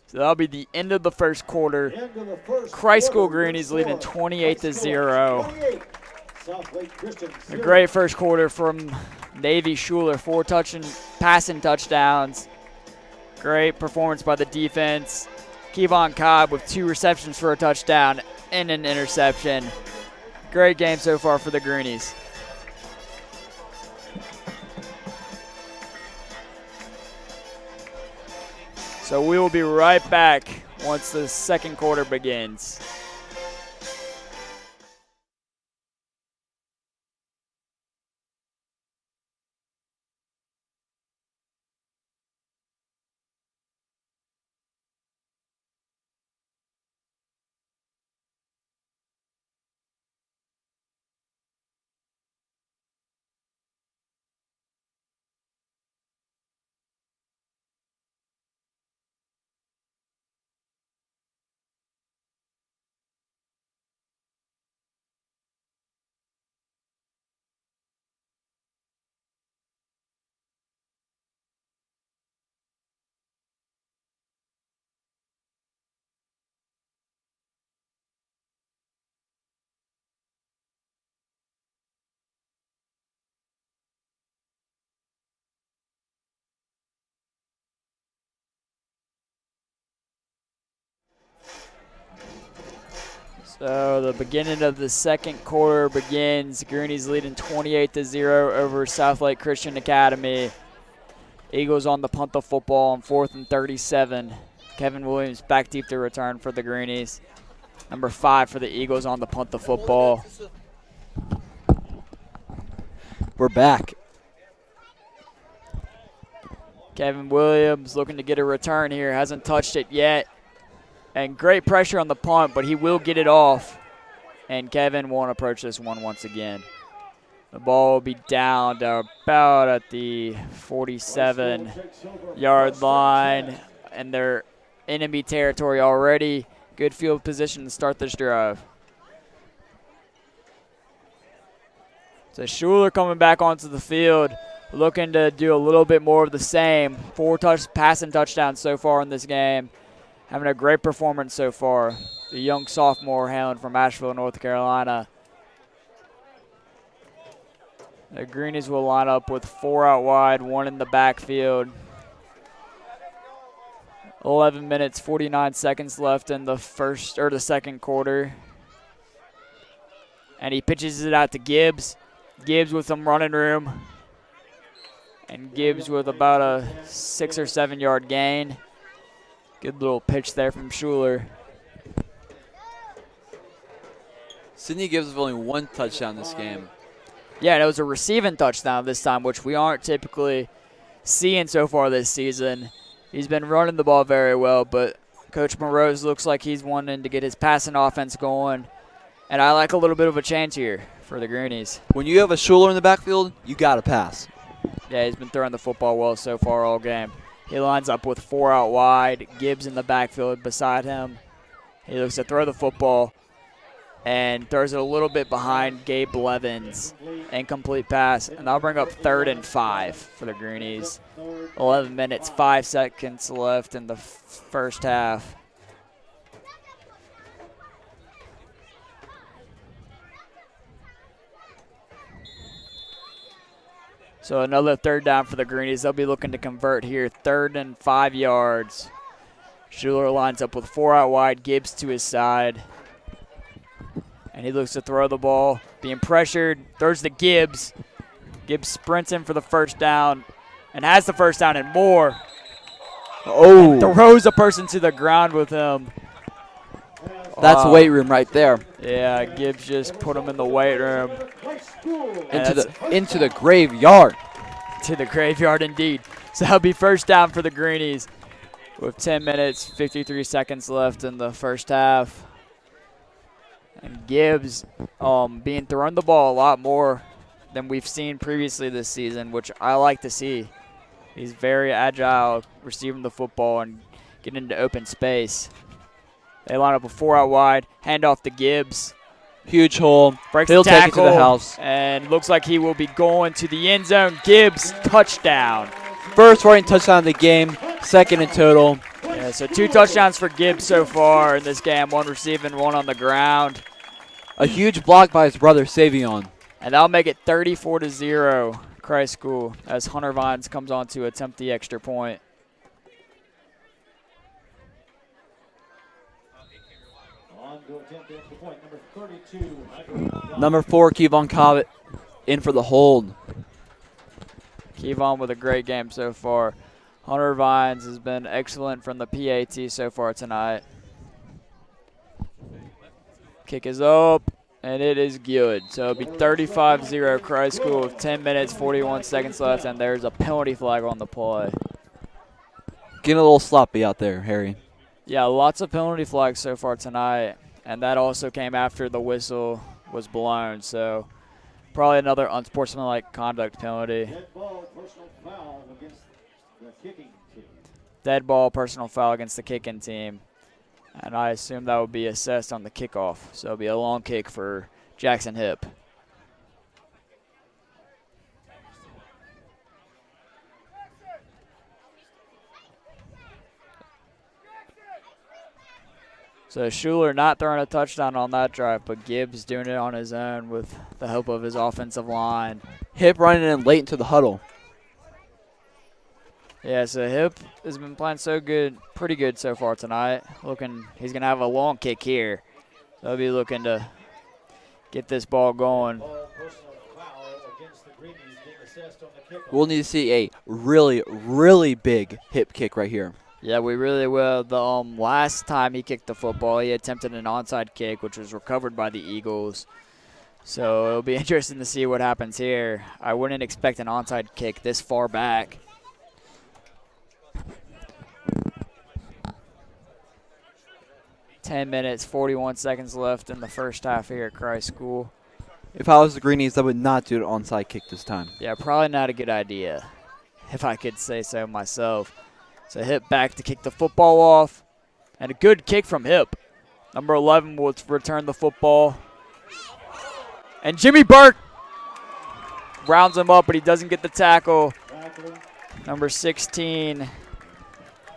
So that'll be the end of the first quarter. Christ School Greenies leading 28-0. A great first quarter from Navy Schuler. 4 passing touchdowns. Great performance by the defense. Kevon Cobb with 2 receptions for a touchdown and an interception. Great game so far for the Greenies. So we will be right back once the second quarter begins. So the beginning of the second quarter begins. Greenies leading 28-0 over Southlake Christian Academy. Eagles on the punt the football on 4th and 37. Kevin Williams back deep to return for the Greenies. Number 5 for the Eagles on the punt the football. We're back. Kevin Williams looking to get a return here. Hasn't touched it yet. And great pressure on the punt, but he will get it off. And Kevin won't approach this one once again. The ball will be down to about at the 47-yard line. And they're enemy territory already. Good field position to start this drive. So Schuler coming back onto the field, looking to do a little bit more of the same. 4 passing touchdowns so far in this game. Having a great performance so far. The young sophomore hailing from Asheville, North Carolina. The Greenies will line up with 4 out wide, 1 in the backfield. 11 minutes, 49 seconds left in the second quarter. And he pitches it out to Gibbs. Gibbs with some running room. And Gibbs with about a 6 or 7 yard gain. Good little pitch there from Schuler. Sydney Gibbs with only 1 touchdown this game. Yeah, and it was a receiving touchdown this time, which we aren't typically seeing so far this season. He's been running the ball very well, but Coach Morose looks like he's wanting to get his passing offense going. And I like a little bit of a change here for the Greenies. When you have a Schuler in the backfield, you got to pass. Yeah, he's been throwing the football well so far all game. He lines up with 4 out wide, Gibbs in the backfield beside him. He looks to throw the football and throws it a little bit behind Gabe Levins. Incomplete pass, and that'll bring up 3rd and 5 for the Greenies. 11 minutes, 5 seconds left in the first half. So another 3rd down for the Greenies. They'll be looking to convert here. 3rd and 5 yards. Schuler lines up with 4 out wide, Gibbs to his side. And he looks to throw the ball. Being pressured, throws to Gibbs. Gibbs sprints in for the first down and has the first down and more. Oh. And throws a person to the ground with him. That's weight room right there. Yeah, Gibbs just put him in the weight room. Into the graveyard. To the graveyard indeed. So that'll be first down for the Greenies with 10 minutes, 53 seconds left in the first half. And Gibbs being thrown the ball a lot more than we've seen previously this season, which I like to see. He's very agile, receiving the football and getting into open space. They line up with 4 out wide, hand off to Gibbs. Huge hole. Breaks He'll the tackle, take it to the house. and looks like he will be going to the end zone. Gibbs, touchdown. First running touchdown of the game, 2nd in total. Yeah, so 2 touchdowns for Gibbs so far in this game, 1 receiving, 1 on the ground. A huge block by his brother, Savion. And that'll make it 34-0, Christ School, as Hunter Vines comes on to attempt the extra point. On to attempt the extra point, number 32. Number 4, Kevon Cobbett, in for the hold. Kevon with a great game so far. Hunter Vines has been excellent from the PAT so far tonight. Kick is up, and it is good. So it'll be 35-0 Christ School with 10 minutes, 41 seconds left, and there's a penalty flag on the play. Getting a little sloppy out there, Harry. Yeah, lots of penalty flags so far tonight, and that also came after the whistle was blown. So probably another unsportsmanlike conduct penalty. Dead ball, personal foul against the kicking team. Dead ball, personal foul against the kicking team. And I assume that would be assessed on the kickoff. So it'll be a long kick for Jackson Hip. So Schuler not throwing a touchdown on that drive, but Gibbs doing it on his own with the help of his offensive line. Hip running in late into the huddle. Yeah, so Hip has been playing so good, pretty good so far tonight. He's going to have a long kick here. They'll be looking to get this ball going. Personal foul against the Greenies being assessed on the kickoff. We'll need to see a really, really big hip kick right here. Yeah, we really will. The last time he kicked the football, he attempted an onside kick, which was recovered by the Eagles. So it'll be interesting to see what happens here. I wouldn't expect an onside kick this far back. $10 minutes, 41 seconds left in the first half here at Christ School. If I was the Greenies, I would not do an onside kick this time. Yeah, probably not a good idea, if I could say so myself. So Hip back to kick the football off. And a good kick from Hip. Number 11 will return the football. And Jimmy Burke rounds him up, but he doesn't get the tackle. Number 16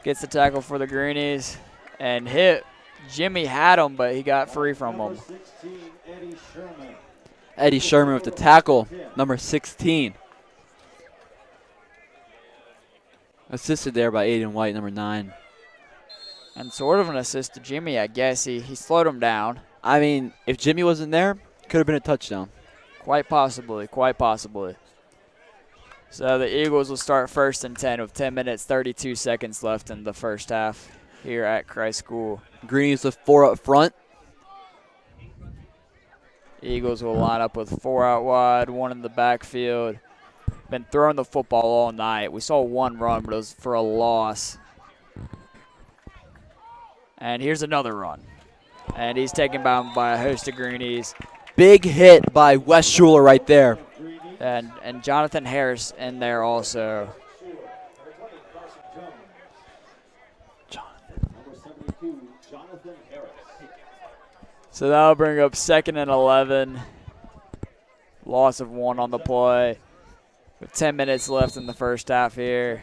gets the tackle for the Greenies. And Jimmy had him, but he got free from him. Eddie Sherman with the tackle, number 16. Assisted there by Aiden White, number 9. And sort of an assist to Jimmy, I guess. He slowed him down. I mean, if Jimmy wasn't there, could have been a touchdown. Quite possibly, quite possibly. So the Eagles will start 1st and 10 with 10 minutes, 32 seconds left in the first half here at Christ School. Greenies with 4 up front. Eagles will line up with 4 out wide, 1 in the backfield. Been throwing the football all night. We saw 1 run, but it was for a loss. And here's another run. And he's taken down by a host of Greenies. Big hit by Wes Schuler right there. And Jonathan Harris in there also. So that'll bring up 2nd and 11. Loss of 1 on the play. With 10 minutes left in the first half here.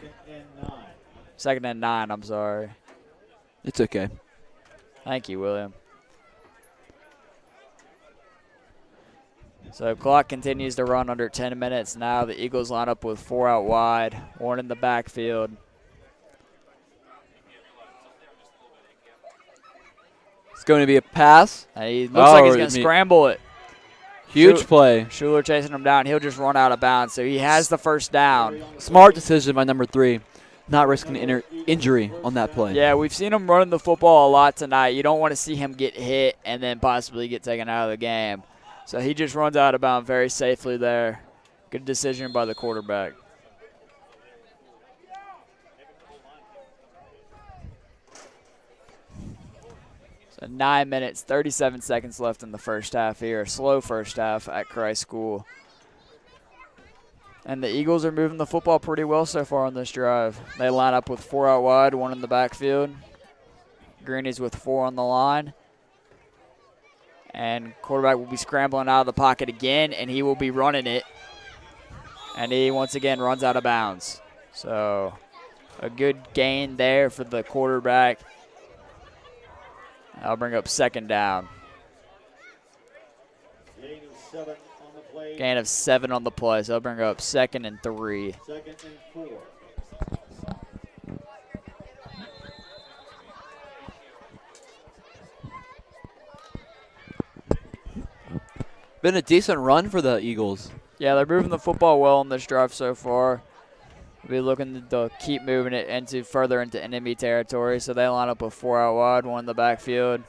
2nd and 9, I'm sorry. It's okay. Thank you, William. So clock continues to run under 10 minutes now. The Eagles line up with 4 out wide, 1 in the backfield. It's going to be a pass. And he looks like he's going to scramble it. Huge play. Schuler chasing him down. He'll just run out of bounds. So he has the first down. Smart decision by number 3. Not risking injury on that play. Yeah, we've seen him running the football a lot tonight. You don't want to see him get hit and then possibly get taken out of the game. So he just runs out of bounds very safely there. Good decision by the quarterback. So 9 minutes, 37 seconds left in the first half here. A slow first half at Christ School. And the Eagles are moving the football pretty well so far on this drive. They line up with 4 out wide, 1 in the backfield. Greenies with 4 on the line. And quarterback will be scrambling out of the pocket again, and he will be running it. And he once again runs out of bounds. So a good gain there for the quarterback. I'll bring up 2nd down. Gain of 7 on the play. So I'll bring up 2nd and 3. 2nd and 4. Been a decent run for the Eagles. Yeah, they're moving the football well on this drive so far. We'll be looking to keep moving it further into enemy territory. So they line up with 4 out wide, 1 in the backfield.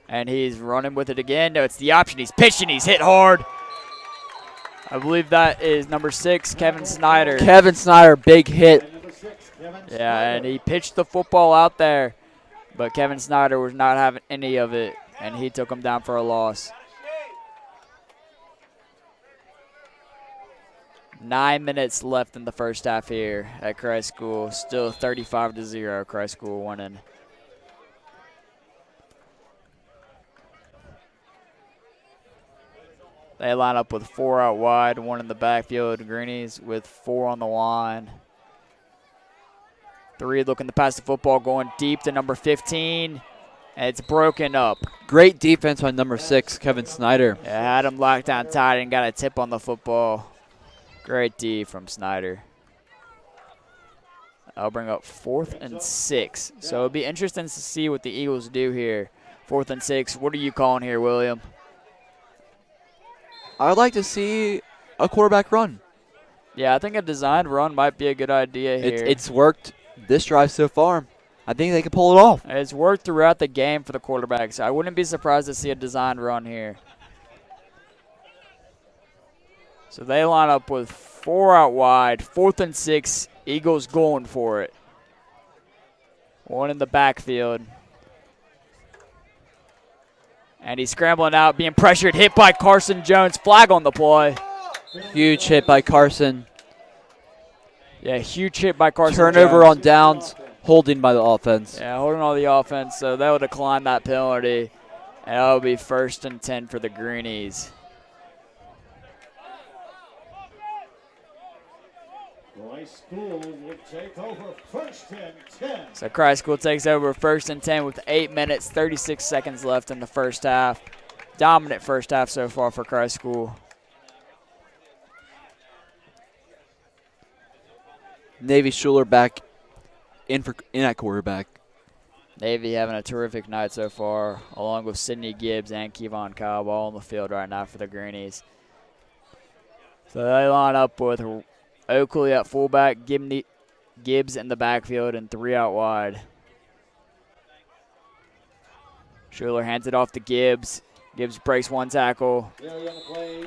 And he's running with it again. No, it's the option. He's pitching. He's hit hard. I believe that is number 6, Kevin Snyder. Kevin Snyder, big hit. Yeah, and he pitched the football out there. But Kevin Snyder was not having any of it, and he took him down for a loss. 9 minutes left in the first half here at Christ School. Still 35-0, Christ School winning. They line up with 4 out wide, 1 in the backfield. Greenies with 4 on the line. 3 looking to pass the football, going deep to number 15. And it's broken up. Great defense by number 6, Kevin Snyder. Yeah, had him locked down tight and got a tip on the football. Great D from Snyder. I'll bring up 4th and 6. So it'll be interesting to see what the Eagles do here. 4th and 6. What are you calling here, William? I'd like to see a quarterback run. Yeah, I think a designed run might be a good idea here. It's worked this drive so far. I think they can pull it off. It's worked throughout the game for the quarterbacks. I wouldn't be surprised to see a designed run here. So they line up with 4 out wide, 4th and 6. Eagles going for it. 1 in the backfield. And he's scrambling out, being pressured, hit by Carson Jones. Flag on the play. Huge hit by Carson. Yeah, huge hit by Carson Turnover Jones. on downs. Holding by the offense. Yeah, holding on the offense, so they'll decline that penalty, and it'll be 1st and 10 for the Greenies. Christ School will take over 1st and 10. So Christ School takes over 1st and 10 with 8 minutes, 36 seconds left in the first half. Dominant first half so far for Christ School. Navy Schuler back in at quarterback. Navy having a terrific night so far, along with Sidney Gibbs and Kevon Cobb all on the field right now for the Greenies. So they line up with Oakley at fullback, Gibbs in the backfield, and 3 out wide. Schuler hands it off to Gibbs. Gibbs breaks 1 tackle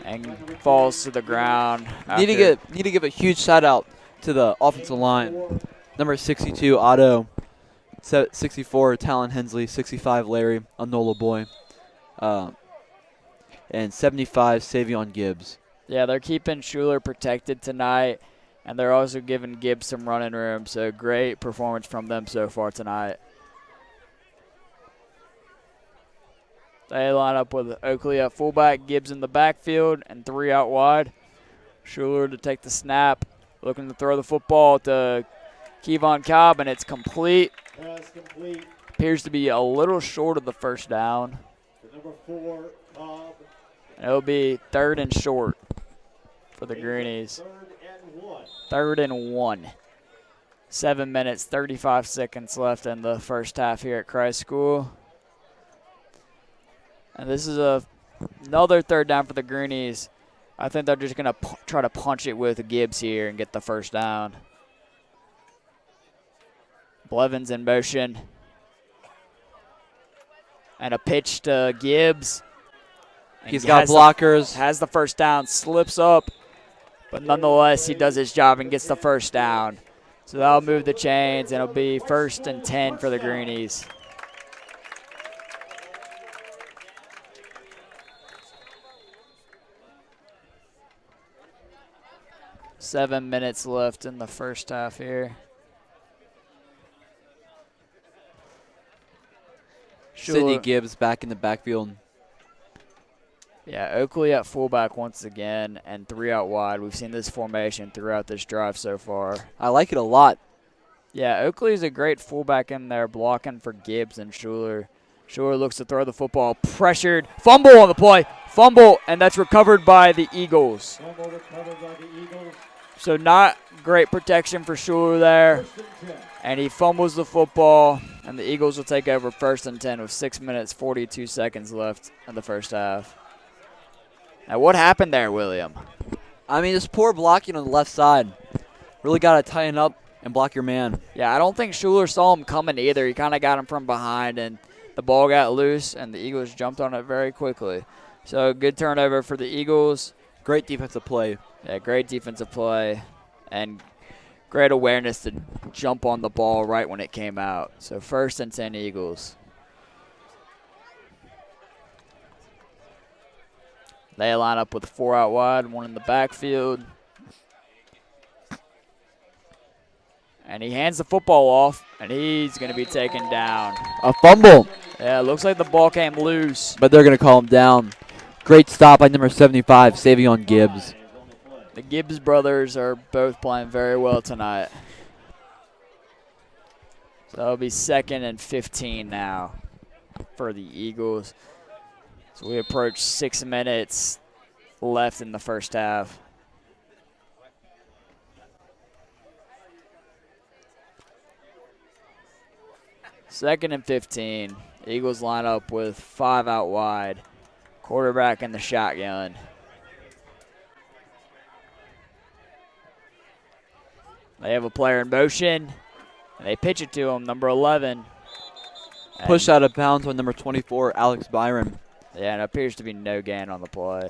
and falls to the ground. Need to give a huge shout out to the offensive line. Number 62, Otto. 64, Talon Hensley. 65, Larry Anola Boy. And 75, Savion Gibbs. Yeah, they're keeping Schuler protected tonight, and they're also giving Gibbs some running room. So great performance from them so far tonight. They line up with Oakley at fullback, Gibbs in the backfield, and 3 out wide. Schuler to take the snap, looking to throw the football to Kevon Cobb, and it's complete. Complete. Appears to be a little short of the first down. Number 4, Cobb. It'll be 3rd and short for the Greenies. 3rd and 1. 7 minutes, 35 seconds left in the first half here at Christ School. And this is another 3rd down for the Greenies. I think they're just going to try to punch it with Gibbs here and get the first down. Blevins in motion. And a pitch to Gibbs. And He's got blockers. Has the first down, slips up. But nonetheless, he does his job and gets the first down. So that'll move the chains, and it'll be 1st and 10 for the Greenies. Seven minutes left in the first half here. Sidney Gibbs back in the backfield. Yeah, Oakley at fullback once again, and 3 out wide. We've seen this formation throughout this drive so far. I like it a lot. Yeah, Oakley's a great fullback in there blocking for Gibbs and Schuler. Schuler looks to throw the football, pressured, fumble on the play, fumble, and that's recovered by the Eagles. Fumble recovered by the Eagles. So not great protection for Schuler there, and he fumbles the football, and the Eagles will take over 1st and 10 with 6 minutes, 42 seconds left in the first half. Now, what happened there, William? I mean, just poor blocking on the left side. Really got to tighten up and block your man. Yeah, I don't think Schuler saw him coming either. He kind of got him from behind, and the ball got loose, and the Eagles jumped on it very quickly. So, good turnover for the Eagles. Great defensive play. Yeah, great defensive play, and great awareness to jump on the ball right when it came out. So, 1st and 10 Eagles. They line up with 4 out wide, 1 in the backfield. And he hands the football off, and he's going to be taken down. A fumble. Yeah, it looks like the ball came loose. But they're going to call him down. Great stop by number 75, Savion Gibbs. The Gibbs brothers are both playing very well tonight. So it'll be 2nd and 15 now for the Eagles. So we approach 6 minutes left in the first half. Second and 15. Eagles line up with 5 out wide. Quarterback in the shotgun. They have a player in motion, and they pitch it to him, number 11. Push out of bounds on number 24, Alex Byron. Yeah, and it appears to be no gain on the play.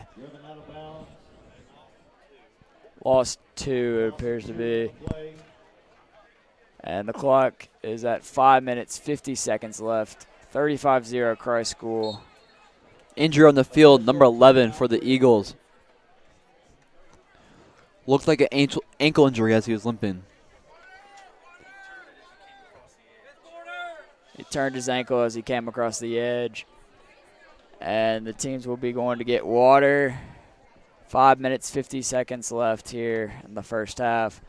Lost 2, it appears to be. And the clock is at 5 minutes, 50 seconds left. 35-0 Christ School. Injury on the field, number 11 for the Eagles. Looked like an ankle injury as he was limping. He turned his ankle as he came across the edge. And the teams will be going to get water. 5 minutes, 50 seconds left here in the first half.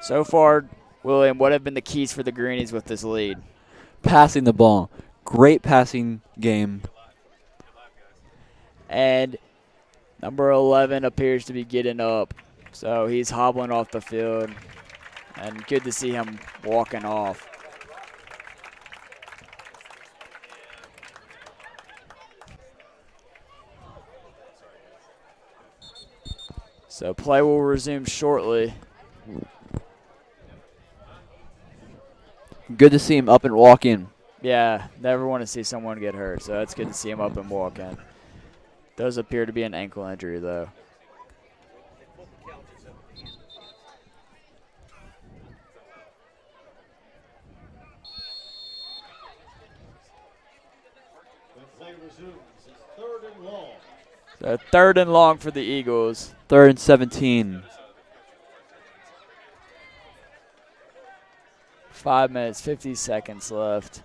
So far, William, what have been the keys for the Greenies with this lead? Passing the ball. Great passing game. And number 11 appears to be getting up. So he's hobbling off the field. And good to see him walking off. So play will resume shortly. Good to see him up and walking. Yeah, never want to see someone get hurt, so it's good to see him up and walking. Does appear to be an ankle injury, though. The play resumes. It's 3rd and long. So 3rd and long for the Eagles. 3rd and 17. 5 minutes, 50 seconds left.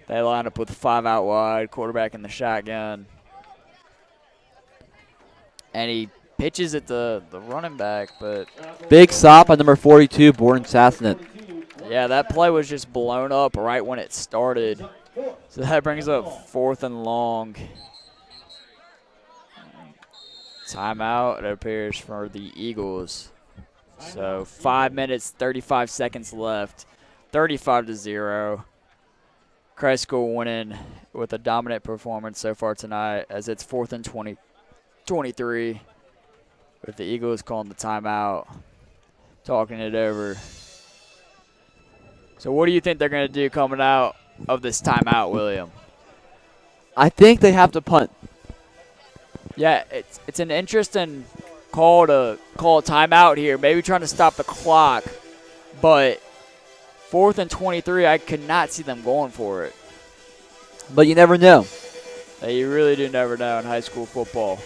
They line up with 5 out wide, quarterback in the shotgun. And he pitches at the running back, but Big stop on number 42, Borden Sassonet. yeah, that play was just blown up right when it started. So that brings up 4th and long. Timeout, it appears, for the Eagles. So 5 minutes, 35 seconds left. 35-0. Christ School winning with a dominant performance so far tonight as it's 4th and 23. With the Eagles calling the timeout, talking it over. So what do you think they're going to do coming out of this timeout, William? I think they have to punt. Yeah, it's an interesting call to call a timeout here. Maybe trying to stop the clock, but 4th and 23, I could not see them going for it. But you never know. You really do never know in high school football.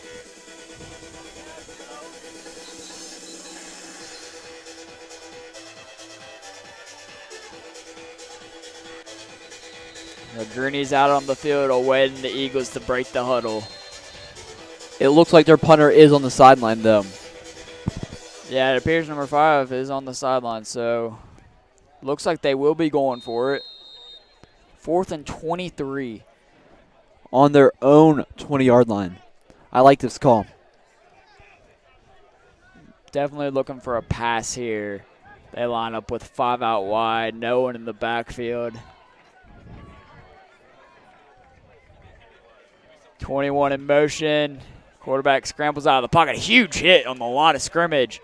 The Greenies out on the field awaiting the Eagles to break the huddle. It looks like their punter is on the sideline, though. Yeah, it appears number 5 is on the sideline, so looks like they will be going for it. 4th and 23. On their own 20-yard line. I like this call. Definitely looking for a pass here. They line up with 5 out wide, no one in the backfield. 21 in motion. Quarterback scrambles out of the pocket. Huge hit on the line of scrimmage.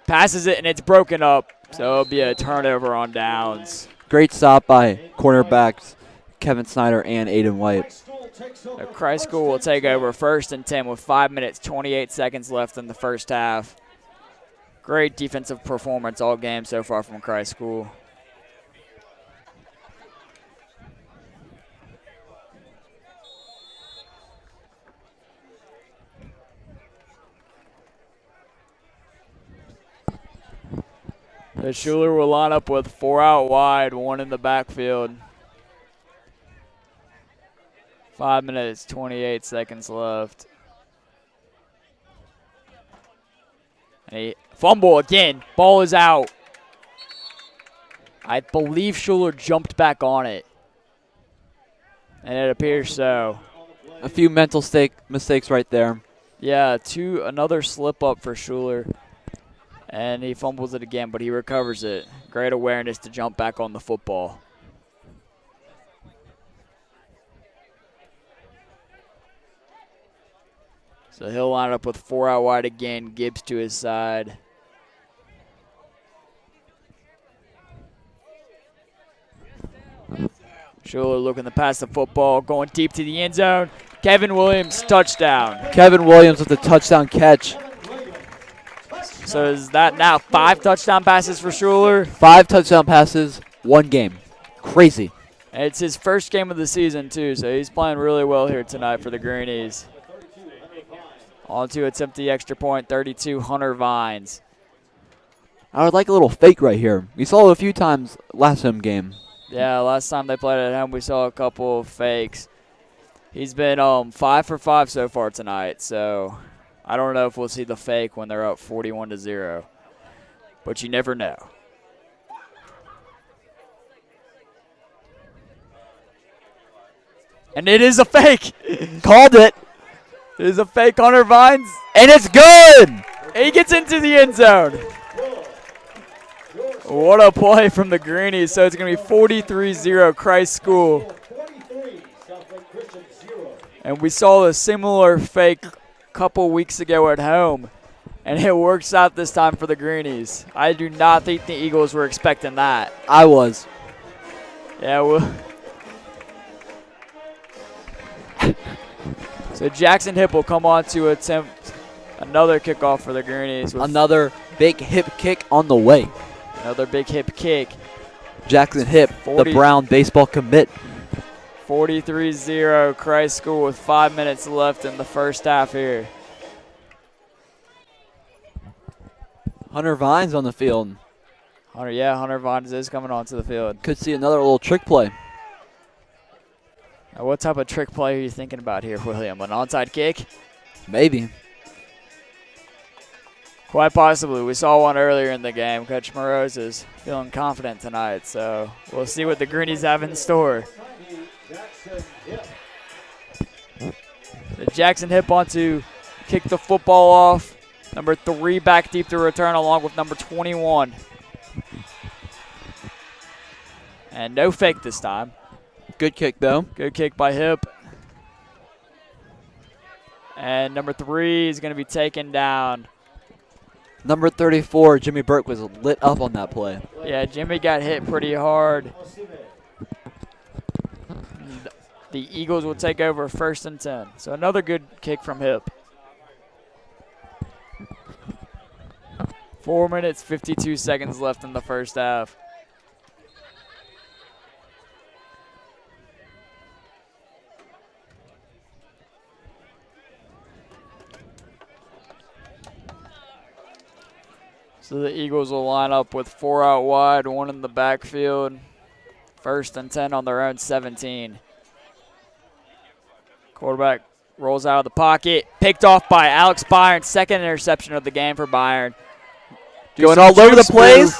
Passes it, and it's broken up. So it'll be a turnover on downs. Great stop by cornerbacks Kevin Snyder and Aiden White. Christ School will take over 1st and 10 with 5 minutes, 28 seconds left in the first half. Great defensive performance all game so far from Christ School. The Schuler will line up with 4 out wide, 1 in the backfield. 5 minutes, 28 seconds left. And a fumble again. Ball is out. I believe Schuler jumped back on it. And it appears so. A few mental mistakes right there. Yeah, another slip up for Schuler. And he fumbles it again, but he recovers it. Great awareness to jump back on the football. So he'll line up with 4 out wide again. Gibbs to his side. Schuler looking to pass the football, going deep to the end zone. Kevin Williams, touchdown. Kevin Williams with the touchdown catch. So is that now 5 touchdown passes for Schuler? 5 touchdown passes, 1 game. Crazy. And it's his first game of the season, too, so he's playing really well here tonight for the Greenies. On to attempt the extra point, 32, Hunter Vines. I would like a little fake right here. We saw it a few times last home game. Yeah, last time they played at home, we saw a couple of fakes. He's been 5 for 5 so far tonight, so I don't know if we'll see the fake when they're up 41-0, but you never know. And it is a fake. Called it, It is a fake, Hunter Vines. and it's good. He gets into the end zone. What a play from the Greenies. So it's going to be 43-0 Christ School. 43, SouthLake Christian 0. And we saw a similar fake a couple weeks ago at home, and it works out this time for the Greenies. I do not think the Eagles were expecting that. I was. Yeah, well. So Jackson Hipp will come on to attempt another kickoff for the Greenies. With Another big hip kick on the way. another big hip kick. Jackson Hipp, the 40. Brown baseball commit. 43-0 Christ School with 5 minutes left in the first half here. Hunter Vines on the field. Hunter Vines is coming onto the field. Could see another little trick play. Now, what type of trick play are you thinking about here, William? An onside kick? Maybe. Quite possibly. We saw one earlier in the game. Coach Moroz is feeling confident tonight, so we'll see what the Greenies have in store. Jackson Hipp. The Jackson Hipp on to kick the football off. Number 3 back deep to return along with number 21. And no fake this time. Good kick, though. Good kick by Hipp. And number 3 is going to be taken down. Number 34, Jimmy Burke, was lit up on that play. Yeah, Jimmy got hit pretty hard. The Eagles will take over 1st and 10. So another good kick from Hipp. 4 minutes, 52 seconds left in the first half. So the Eagles will line up with 4 out wide, 1 in the backfield. 1st and 10 on their own 17. Quarterback rolls out of the pocket. Picked off by Alex Byron. 2nd interception of the game for Byron. Going all over the place.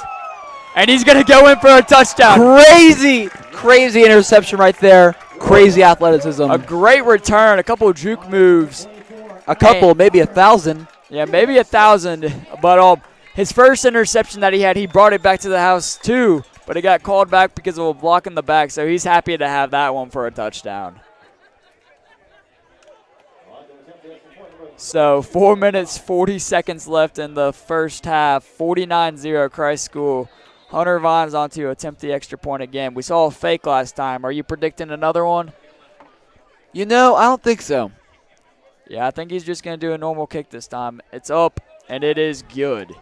And he's going to go in for a touchdown. Crazy interception right there. Crazy athleticism. A great return. A couple of juke moves. A couple, maybe 1,000. Yeah, maybe 1,000. But his first interception that he had, he brought it back to the house too. But it got called back because of a block in the back. So he's happy to have that one for a touchdown. So 4 minutes, 40 seconds left in the first half. 49-0 Christ School. Hunter Vines on to attempt the extra point again. We saw a fake last time. Are you predicting another one? You know, I don't think so. Yeah, I think he's just going to do a normal kick this time. It's up, and it is good.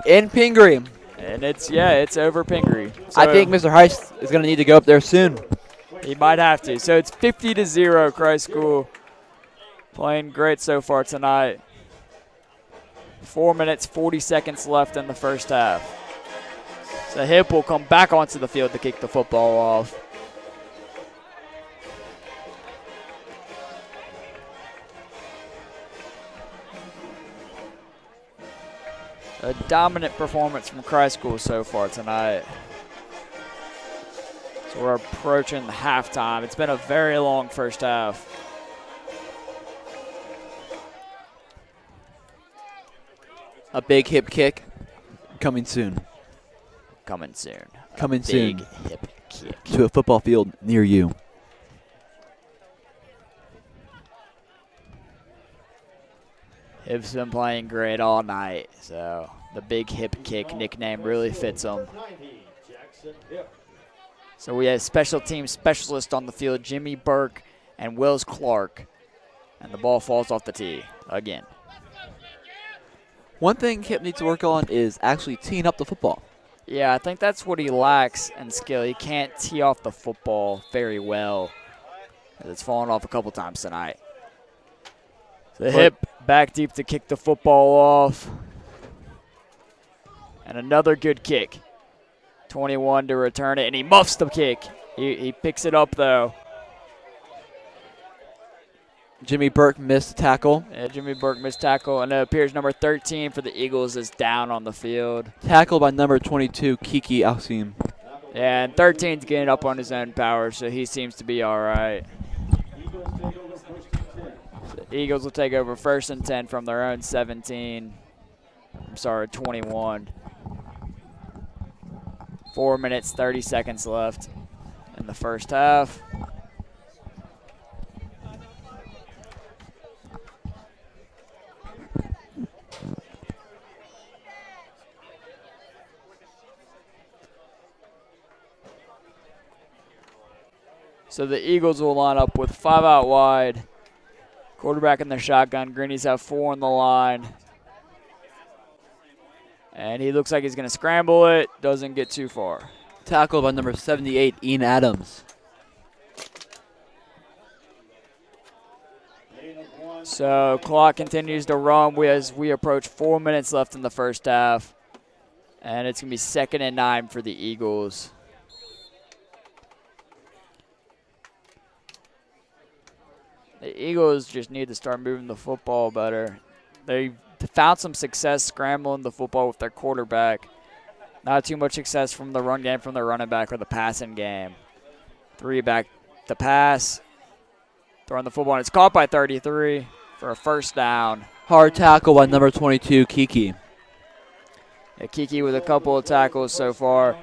In Pingree. And it's over Pingree. So I think Mr. Heist is going to need to go up there soon. he might have to. So it's 50-0 Christ School. Playing great so far tonight. 4 minutes, 40 seconds left in the first half. So Hipp will come back onto the field to kick the football off. A dominant performance from Christ School so far tonight. So we're approaching halftime. It's been a very long first half. A big hip kick coming soon. Coming soon. Coming Big soon hip kick. to a football field near you. Hipp's been playing great all night, so the big hip kick nickname really fits him. 90, Jackson Hipp. So we have special team specialist on the field, Jimmy Burke and Wills Clark. And the ball falls off the tee again. One thing Hip needs to work on is actually teeing up the football. Yeah, I think that's what he lacks in skill. He can't tee off the football very well. It's fallen off a couple times tonight. The Hip back deep to kick the football off. And another good kick. 21 to return it, and he muffs the kick. He picks it up, though. Jimmy Burke missed the tackle. Yeah, Jimmy Burke missed tackle, and it appears number 13 for the Eagles is down on the field. Tackled by number 22, Kiki Alcim. Yeah, and 13's getting up on his own power, so he seems to be all right. The Eagles will take over 1st and 10 from their own 17. I'm sorry, 21. 4 minutes, 30 seconds left in the first half. So the Eagles will line up with 5 out wide. Quarterback in the shotgun. Greenies have 4 on the line. And he looks like he's going to scramble it. Doesn't get too far. Tackled by number 78, Ian Adams. So clock continues to run as we approach 4 minutes left in the first half. And it's going to be 2nd and 9 for the Eagles. The Eagles just need to start moving the football better. They found some success scrambling the football with their quarterback. Not too much success from the run game from the running back or the passing game. 3 back to pass. Throwing the football, and it's caught by 33 for a first down. Hard tackle by number 22, Kiki. Yeah, Kiki with a couple of tackles so far.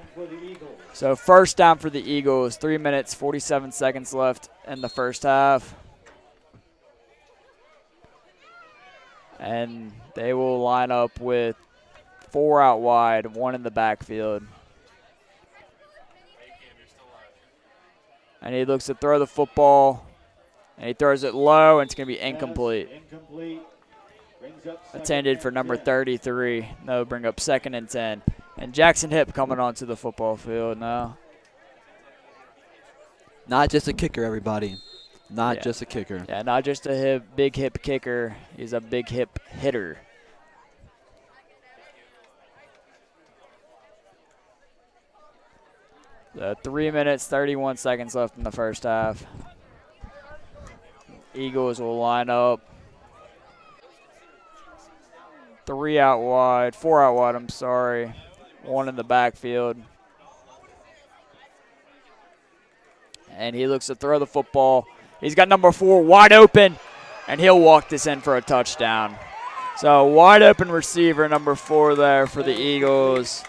So first down for the Eagles. 3 minutes, 47 seconds left in the first half. And they will line up with 4 out wide, 1 in the backfield. And he looks to throw the football, and he throws it low, and it's going to be incomplete. Intended for number 33. That'll bring up 2nd and 10. And Jackson Hip coming onto the football field now. Not just a kicker, everybody. Not just a kicker. Yeah, not just a big hip kicker. He's a big hip hitter. So 3 minutes, 31 seconds left in the first half. Eagles will line up. 4 out wide, I'm sorry. 1 in the backfield. And he looks to throw the football. He's got number 4 wide open, and he'll walk this in for a touchdown. So wide open receiver, number 4 there for the Eagles.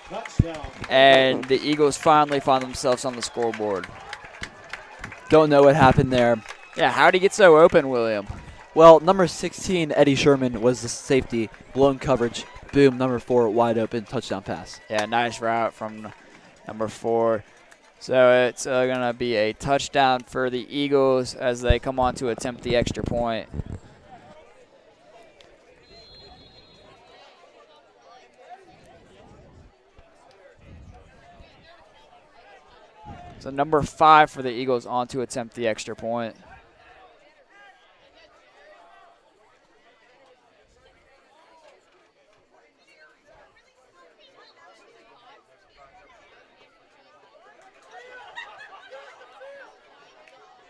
And the Eagles finally find themselves on the scoreboard. Don't know what happened there. Yeah, how'd he get so open, William? Well, number 16, Eddie Sherman, was the safety. Blown coverage. Boom, number 4, wide open, touchdown pass. Yeah, nice route from number 4. So it's going to be a touchdown for the Eagles as they come on to attempt the extra point. So number 5 for the Eagles on to attempt the extra point.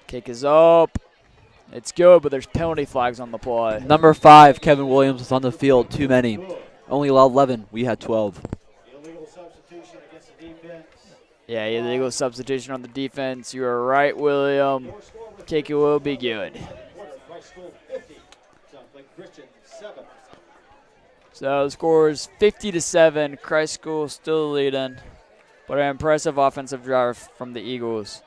Kick is up. It's good, but there's penalty flags on the play. Number 5, Kevin Williams, was on the field. Too many. Only allowed 11. We had 12. Illegal substitution against the defense. Yeah, illegal substitution on the defense. You are right, William. Kick will be good. So the score is 50-7. Christ School still leading, but an impressive offensive drive from the Eagles.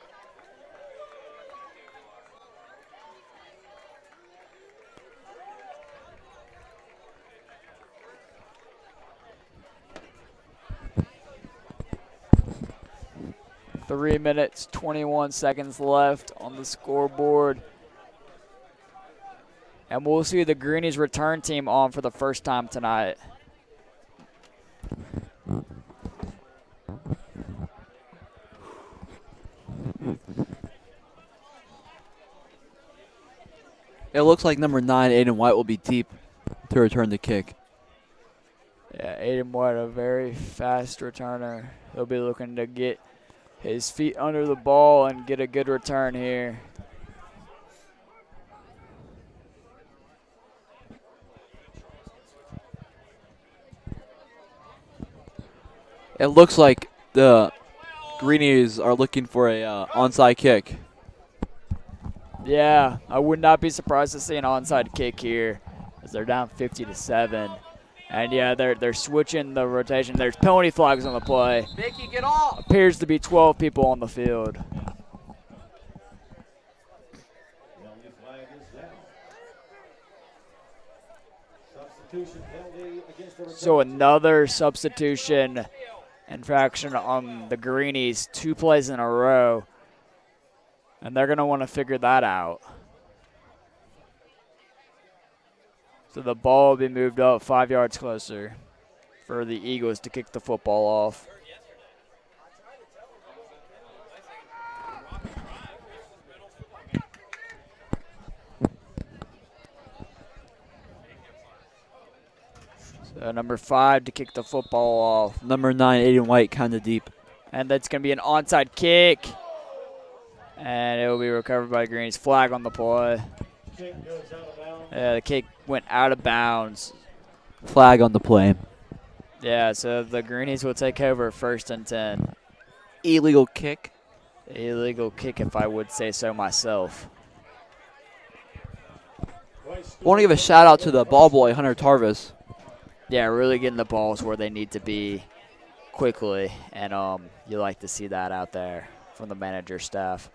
Three minutes, 21 seconds left on the scoreboard. And we'll see the Greenies return team on for the first time tonight. It looks like number 9, Aiden White, will be deep to return the kick. Yeah, Aiden White, a very fast returner. He'll be looking to get his feet under the ball and get a good return here. It looks like the Greenies are looking for a onside kick. Yeah, I would not be surprised to see an onside kick here as they're down 50-7. And yeah, they're switching the rotation. There's penalty flags on the play. Mickey, get off! Appears to be 12 people on the field. Penalty flag is down. Substitution penalty against the So another substitution infraction on the Greenies, 2 plays in a row. And they're going to want to figure that out. So the ball will be moved up 5 yards closer for the Eagles to kick the football off. So number 5 to kick the football off. Number 9, Aiden White, kind of deep. And that's going to be an onside kick. And it will be recovered by Greenies. Flag on the play. kick goes out of bounds. Yeah, the kick went out of bounds. Flag on the play. Yeah, so the Greenies will take over 1st and 10. Illegal kick. Illegal kick, if I would say so myself. Want to give a shout out to the ball boy, Hunter Tarvis. Yeah, really getting the balls where they need to be quickly. And you like to see that out there from the manager staff.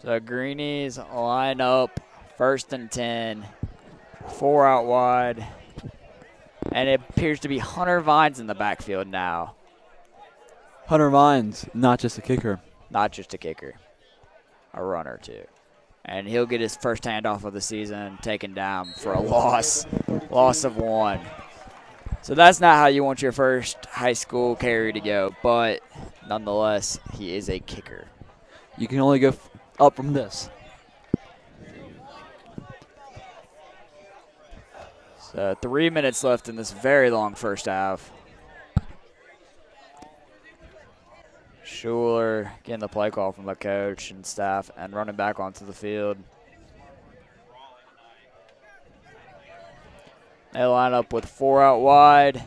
So Greenies line up 1st and 10. 4 out wide. And it appears to be Hunter Vines in the backfield now. Hunter Vines, not just a kicker. Not just a kicker. A runner, too. And he'll get his first handoff of the season taken down for a loss. Loss of 1. So that's not how you want your first high school carry to go. But nonetheless, he is a kicker. You can only go up from this. So 3 minutes left in this very long first half. Schuler getting the play call from the coach and staff and running back onto the field. They line up with 4 out wide.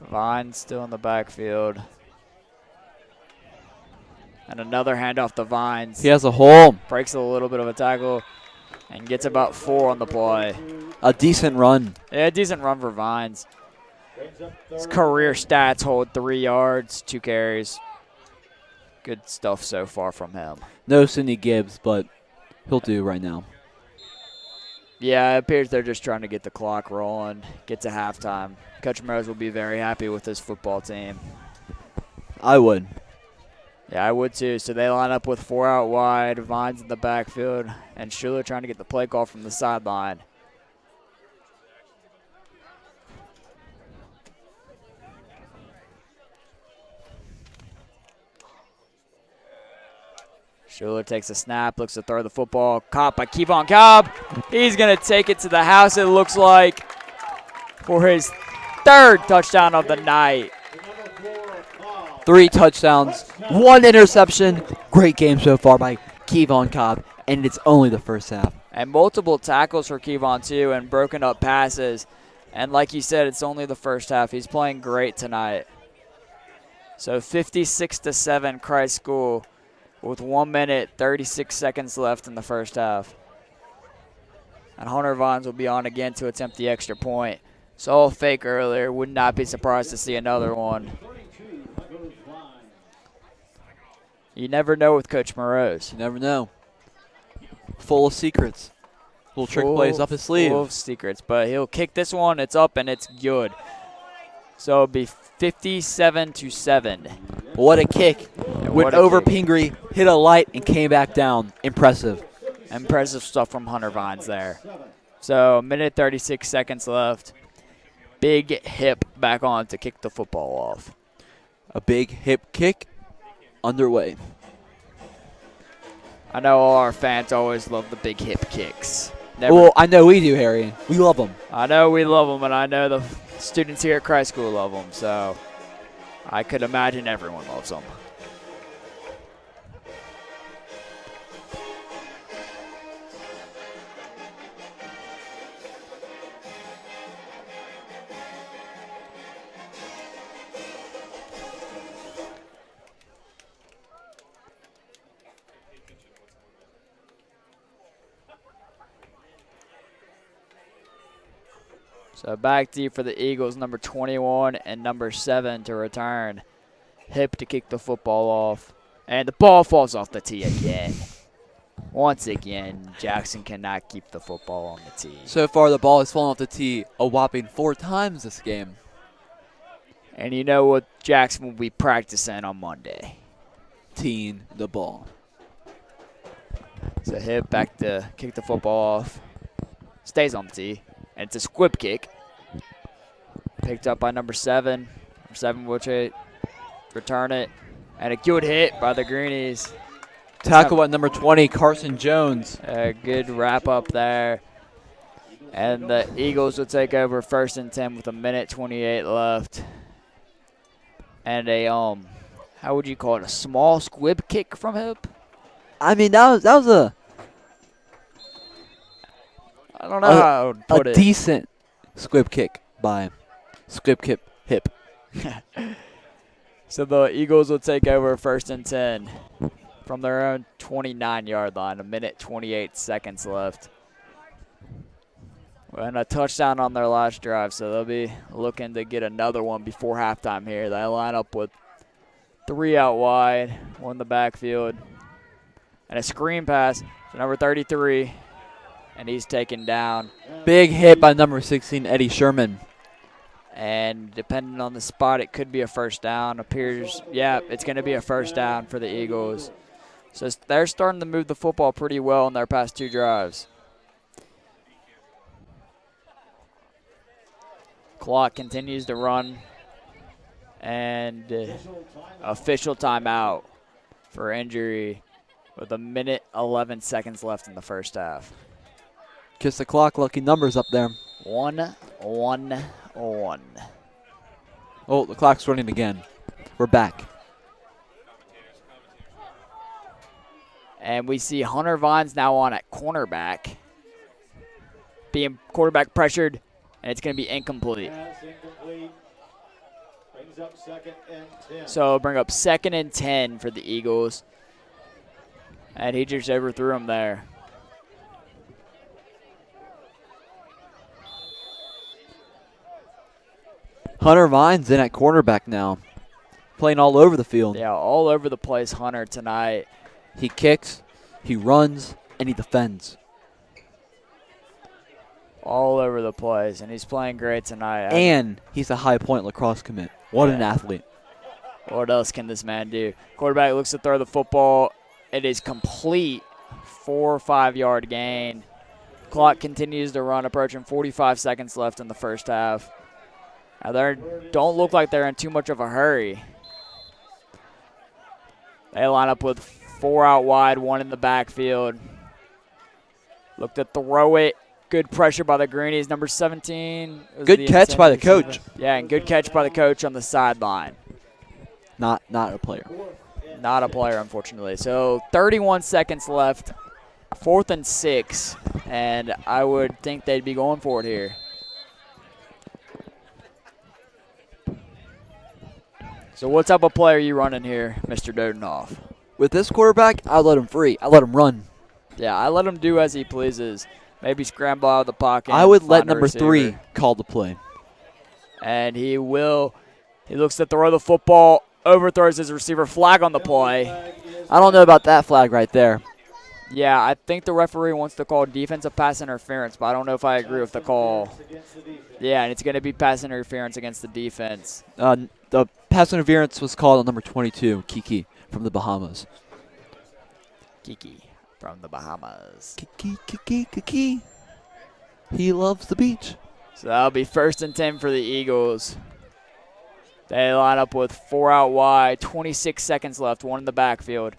Vines still in the backfield. And another handoff to Vines. He has a hole. Breaks a little bit of a tackle and gets about 4 on the play. A decent run. Yeah, decent run for Vines. His career stats hold 3 yards, 2 carries. Good stuff so far from him. No Sidney Gibbs, but he'll do right now. Yeah, it appears they're just trying to get the clock rolling, get to halftime. Coach Mose will be very happy with this football team. I would. Yeah, I would too. So they line up with 4 out wide, Vines in the backfield, and Schuler trying to get the play call from the sideline. Schuler takes a snap, looks to throw the football. Caught by Kevon Cobb. He's going to take it to the house, it looks like, for his 3rd touchdown of the night. 3 touchdowns, 1 interception. Great game so far by Kevon Cobb, and it's only the first half. And multiple tackles for Kevon, too, and broken up passes. And like you said, it's only the first half. He's playing great tonight. So 56-7 Christ School with 1 minute, 36 seconds left in the first half. And Hunter Vines will be on again to attempt the extra point. Saw a fake earlier. Would not be surprised to see another one. You never know with Coach Morose. You never know. Full of secrets. Little trick plays up his sleeve. Full of secrets. But he'll kick this one. It's up and it's good. So it'll be 57-7. What a kick. Went over kick. Pingree, hit a light, and came back down. Impressive. Impressive stuff from Hunter Vines there. So 1:36 seconds left. Big hip back on to kick the football off. A big hip kick underway. I know all our fans always love the big hip kicks. Never, Well, I know we do, Harry. We love them. I know we love them, and I know the students here at Christ School love them, so I could imagine everyone loves them. So back deep for the Eagles, number 21 and number 7 to return. Hip to kick the football off. And the ball falls off the tee again. Once again, Jackson cannot keep the football on the tee. So far, the ball has fallen off the tee a whopping 4 times this game. And you know what Jackson will be practicing on Monday? Teeing the ball. So Hip back to kick the football off. Stays on the tee. And it's a squib kick. Picked up by number 7. Number 7 will return it. And a good hit by the Greenies. Tackle by number 20, Carson Jones. A good wrap up there. And the Eagles will take over 1st and 10 with 1:28 left. And a, how would you call it, a small squib kick from Hip? I mean, that was a I don't know how I would put it. decent squib kick by Squib Kip Hip. So the Eagles will take over 1st and 10 from their own 29-yard line. 1:28 left. And a touchdown on their last drive, so they'll be looking to get another one before halftime here. They line up with 3 out wide, 1 in the backfield, and a screen pass to number 33, and he's taken down. Big hit by number 16, Eddie Sherman. And depending on the spot, it could be a first down. Yeah, it's going to be a first down for the Eagles. So they're starting to move the football pretty well in their past 2 drives. Clock continues to run. And official timeout for injury with 1:11 left in the first half. Kiss the clock, lucky numbers up there. 1-1-1. Oh, the clock's running again. We're back. And we see Hunter Vines now on at cornerback. Being quarterback pressured, and it's going to be incomplete. Pass incomplete. Brings up 2nd and 10. So bring up 2nd and 10 for the Eagles. And he just overthrew him there. Hunter Vines in at cornerback now. Playing all over the field. Yeah, all over the place, Hunter, tonight. He kicks, he runs, and he defends. All over the place, and he's playing great tonight. And he's a high point lacrosse commit. What an athlete. What else can this man do? Quarterback looks to throw the football. It is complete. 4 or 5 yard gain. Clock continues to run, approaching 45 seconds left in the first half. Now they don't look like they're in too much of a hurry. They line up with 4 out wide, 1 in the backfield. Look to throw it. Good pressure by the Greenies. Number 17. Good catch by the coach. Yeah, and good catch by the coach on the sideline. Not a player. Not a player, unfortunately. So 31 seconds left. 4th and 6. And I would think they'd be going for it here. So what type of play are you running here, Mr. Dodenhoff? With this quarterback, I let him free. I let him run. Yeah, I let him do as he pleases. Maybe scramble out of the pocket. I would let find a number receiver. 3 call the play. And he will. He looks to throw the football, overthrows his receiver, flag on the play. I don't know about that flag right there. Yeah, I think the referee wants to call defensive pass interference, but I don't know if I agree with the call. Yeah, and it's going to be pass interference against the defense. The pass interference was called on number 22, Kiki, from the Bahamas. Kiki from the Bahamas. Kiki. He loves the beach. So that'll be 1st and 10 for the Eagles. They line up with 4 out wide, 26 seconds left, 1 in the backfield.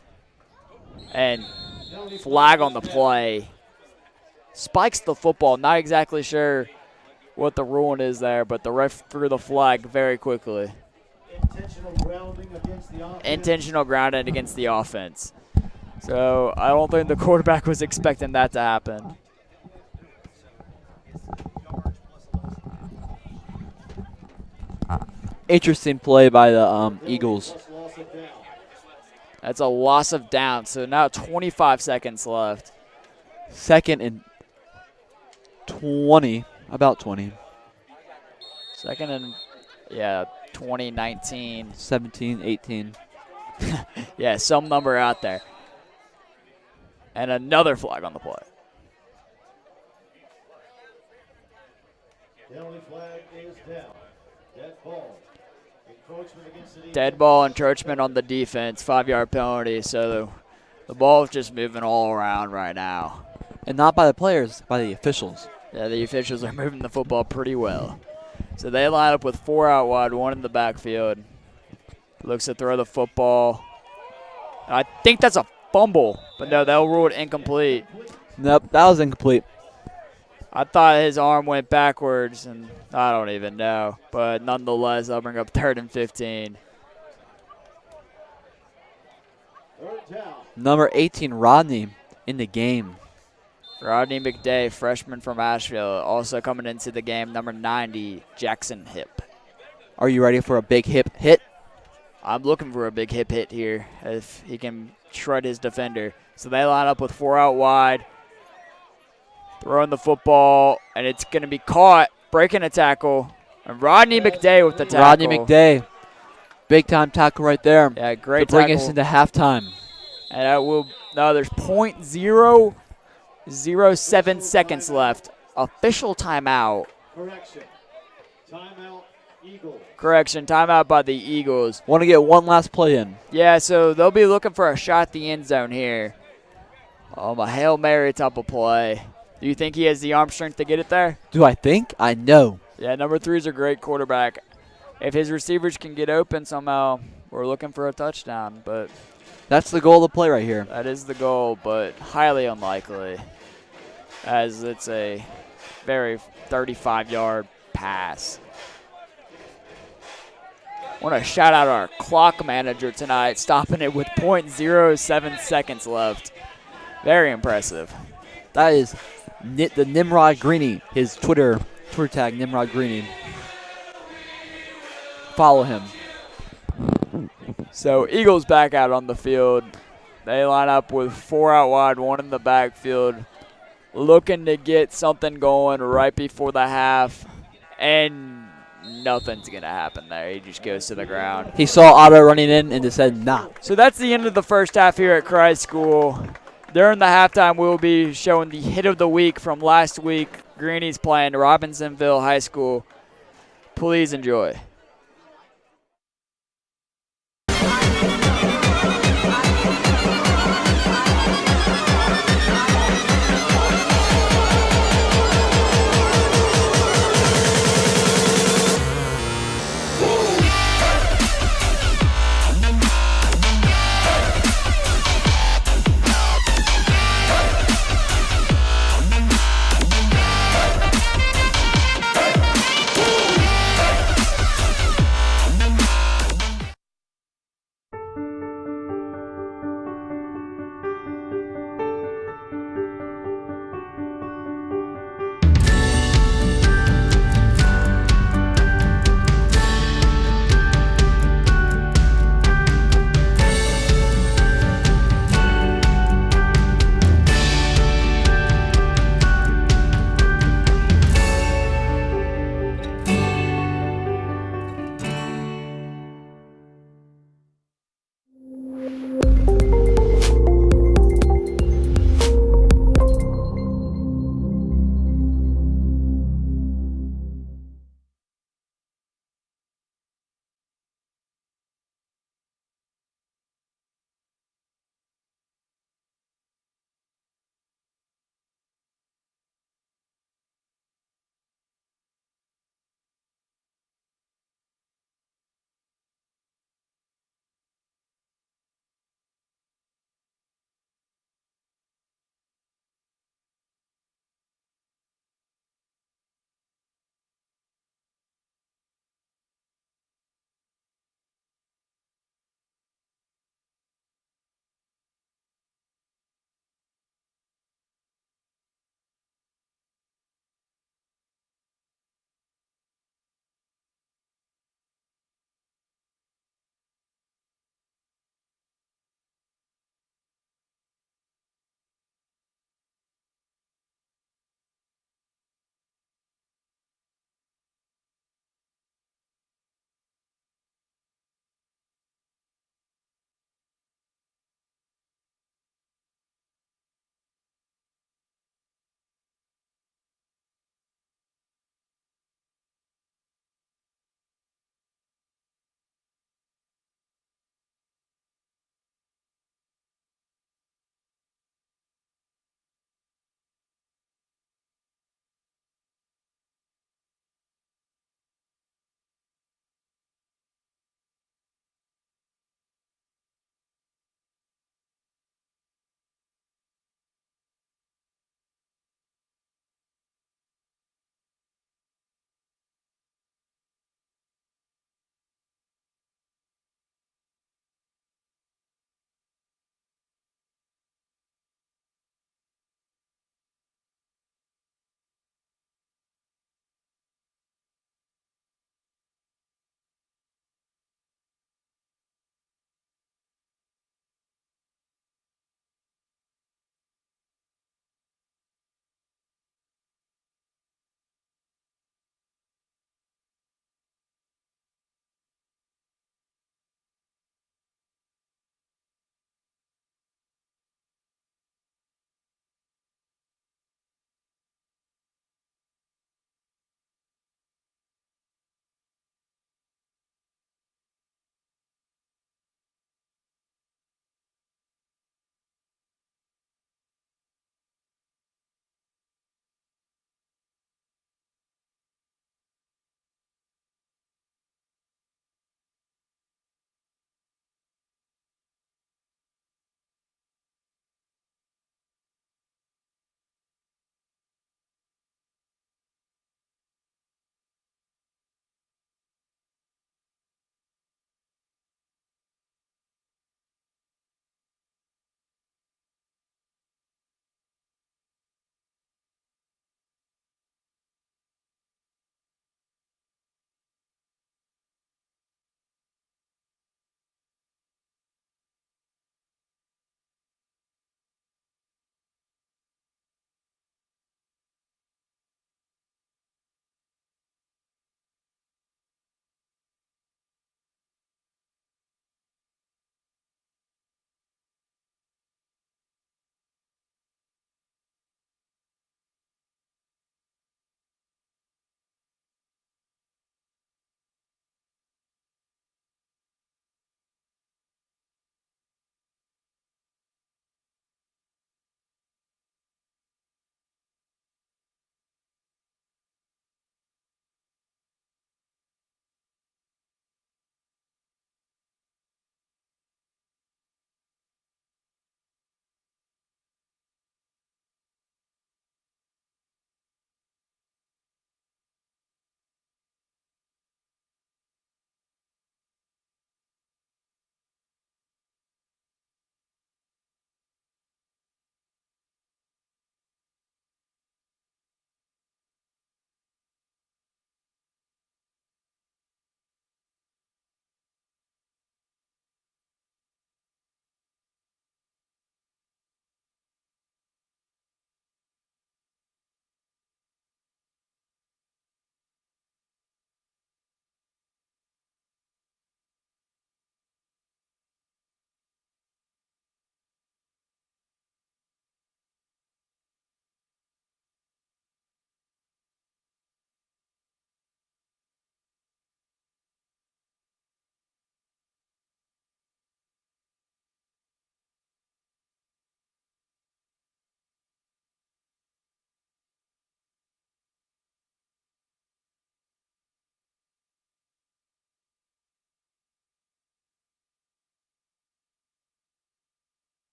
And Flag on the play. Spikes the football. Not exactly sure what the ruling is there, but the ref threw the flag very quickly. Intentional grounding against the offense. Intentional grounding against the offense. So I don't think the quarterback was expecting that to happen. Interesting play by the Eagles. Loss of down. That's a loss of down. So now 25 seconds left. 2nd and 20, about 20. 2nd and, yeah, 2019. 17, 18. Yeah, some number out there. And another flag on the play. Penalty flag is down. Dead ball. Encroachment against the defense. Dead ball encroachment on the defense, 5-yard penalty. So the ball is just moving all around right now. And not by the players, by the officials. Yeah, the officials are moving the football pretty well. So they line up with 4 out wide, 1 in the backfield. Looks to throw the football. I think that's a fumble, but no, they'll rule it incomplete. Nope, that was incomplete. I thought his arm went backwards, and I don't even know. But nonetheless, they'll bring up 3rd and 15. Third down. Number 18, Rodney, in the game. Rodney McDay, freshman from Asheville, also coming into the game. Number 90, Jackson Hip. Are you ready for a big hip hit? I'm looking for a big hip hit here if he can shred his defender. So they line up with 4 out wide. Throwing the football, and it's going to be caught, breaking a tackle. And Rodney McDay with the tackle. Rodney McDay. Big time tackle right there. Yeah, great to bring tackle. us into halftime. And that will, no, there's .007 seconds left. Official timeout. Correction. Timeout. Eagles. Correction, timeout by the Eagles. Want to get one last play in. Yeah, so they'll be looking for a shot at the end zone here. A Hail Mary type of play. Do you think he has the arm strength to get it there? Do I think? I know. Yeah, number 3 is a great quarterback. If his receivers can get open somehow, we're looking for a touchdown. But that's the goal of the play right here. that is the goal, but highly unlikely, as it's a very 35-yard pass. I want to shout out our clock manager tonight, stopping it with .07 seconds left. Very impressive. That is the Nimrod Greenie, his Twitter tag, Nimrod Greenie. Follow him. So Eagles back out on the field. They line up with 4 out wide, 1 in the backfield, looking to get something going right before the half, and nothing's going to happen there. He just goes to the ground. He saw Otto running in and just said, nah. So that's the end of the first half here at Christ School. During the halftime, we'll be showing the hit of the week from last week. Greenies playing Robinsonville High School. Please enjoy.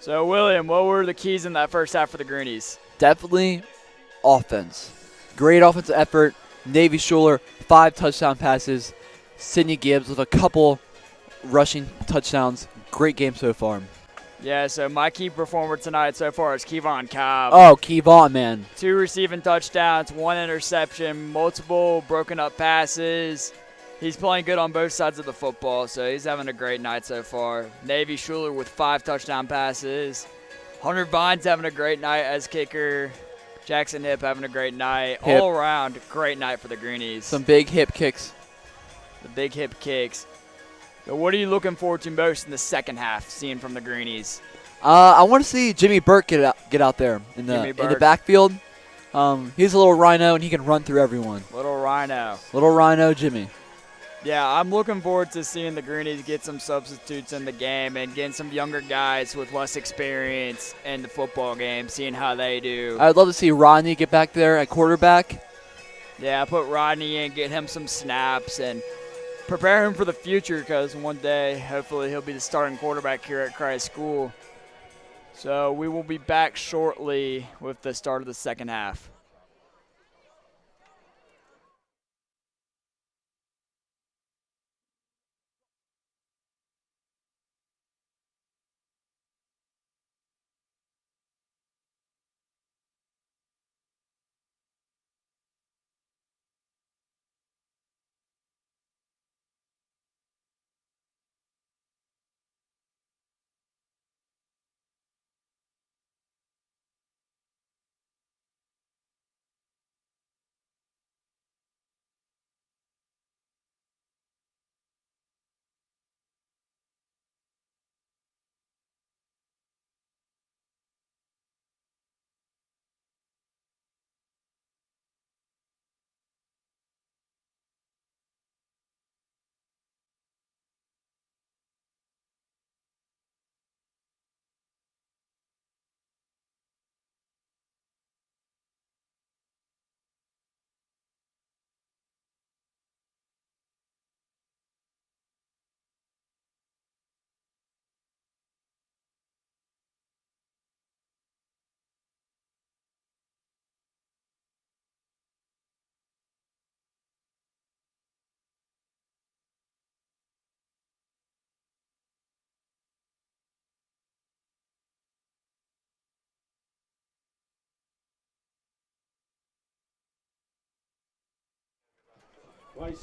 So, William, what were the keys in that first half for the Greenies? Definitely offense. Great offensive effort. Navy Schuler, 5 touchdown passes. Sidney Gibbs with a couple rushing touchdowns. Great game so far. Yeah, so my key performer tonight so far is Kevon Cobb. Oh, Kevon, man. 2 receiving touchdowns, 1 interception, multiple broken up passes. He's playing good on both sides of the football, so he's having a great night so far. Navy Schuler with 5 touchdown passes. Hunter Vines having a great night as kicker. Jackson Hip having a great night. Hip. All around, great night for the Greenies. Some big hip kicks. The big hip kicks. So what are you looking forward to most in the second half, seeing from the Greenies? I want to see Jimmy Burke get out there in the backfield. He's a little rhino, and he can run through everyone. Little Rhino. Little rhino Jimmy. Yeah, I'm looking forward to seeing the Greenies get some substitutes in the game and getting some younger guys with less experience in the football game, seeing how they do. I'd love to see Rodney get back there at quarterback. Yeah, put Rodney in, get him some snaps, and prepare him for the future because one day, hopefully, he'll be the starting quarterback here at Christ School. So we will be back shortly with the start of the second half.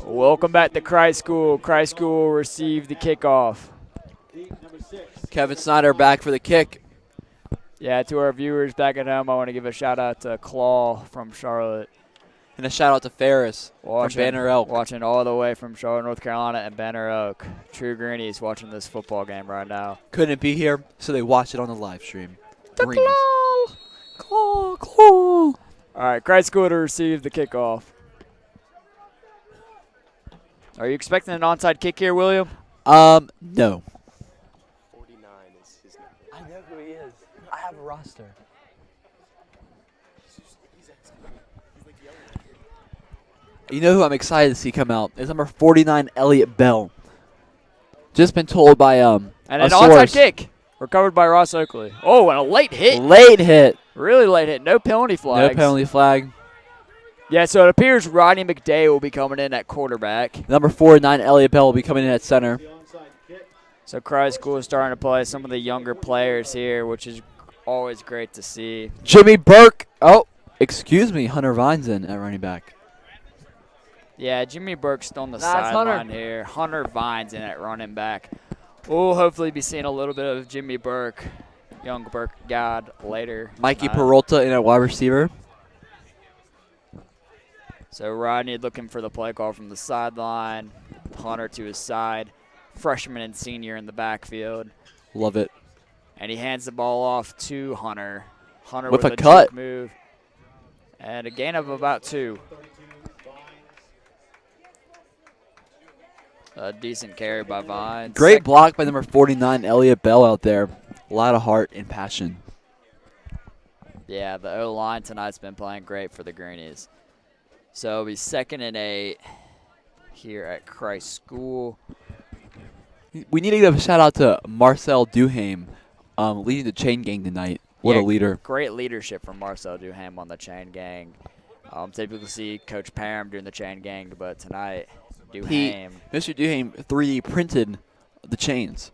Welcome back to Christ School. Christ School will receive the kickoff. Kevin Snyder back for the kick. Yeah, to our viewers back at home, I want to give a shout out to Claw from Charlotte. And a shout out to Ferris from Banner Elk. Watching all the way from Charlotte, North Carolina and Banner Oak. True Greenies watching this football game right now. Couldn't be here, so they watched it on the live stream. Claw! All right, Christ School to receive the kickoff. Are you expecting an onside kick here, William? No. 49 is his number. I know who he is. I have a roster. You know who I'm excited to see come out? Is number 49, Elliott Bell. Just been told by And a an source. onside kick. Recovered by Ross Oakley. Oh, and a late hit. Late hit. Really late hit. No penalty flags. No penalty flag. Yeah, so it appears Rodney McDay will be coming in at quarterback. Number 49, Elliott Bell will be coming in at center. So Christ School is starting to play some of the younger players here, which is always great to see. Jimmy Burke. Oh, excuse me. Hunter Vines in at running back. Yeah, Jimmy Burke's on the Hunter. sideline here. Hunter Vines in at running back. We'll hopefully be seeing a little bit of Jimmy Burke, young Burke God, later. Mikey Peralta in at wide receiver. So Rodney looking for the play call from the sideline. Hunter to his side. Freshman and senior in the backfield. Love it. And he hands the ball off to Hunter. Hunter With with a a cut. juke move. And a gain of about 2. A decent carry by Vines. Great block by number 49, Elliott Bell out there. A lot of heart and passion. Yeah, the O-line tonight's been playing great for the Greenies. So it'll be 2nd and 8 here at Christ School. We need to give a shout out to Marcel Duhame leading the chain gang tonight. What Yeah, a leader. Great leadership from Marcel Duham on the chain gang. Typically see Coach Parham doing the chain gang, but tonight, Duham. Mr. Duham 3D printed the chains.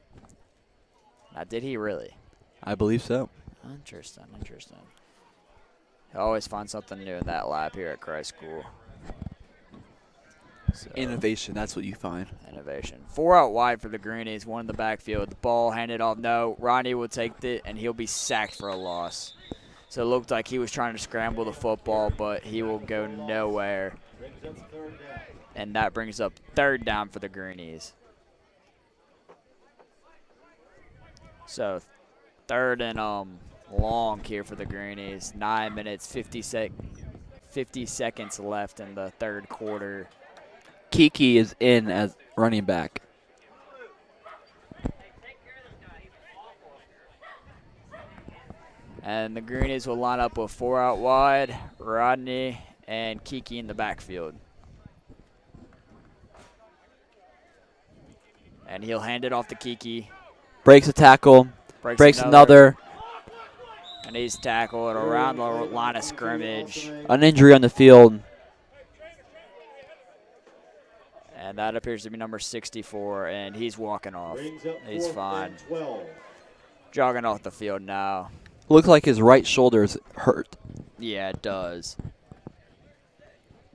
Now, did he really? I believe so. Interesting. I always find something new in that lab here at Christ School. So, Innovation, that's what you find. innovation. 4 out wide for the Greenies, 1 in the backfield. The ball handed off. No, Rodney will take it, and he'll be sacked for a loss. So it looked like he was trying to scramble the football, but he will go nowhere. And that brings up 3rd down for the Greenies. So 3rd and long here for the Greenies. 9 minutes, 50 seconds left in the 3rd quarter. Kiki is in as running back. And the Greenies will line up with 4 out wide, Rodney and Kiki in the backfield. And he'll hand it off to Kiki. Breaks a tackle. Breaks another. And he's tackled around the line of scrimmage. An injury on the field. And that appears to be number 64, and he's walking off. He's fine. Jogging off the field now. Looks like his right shoulder is hurt. Yeah, it does.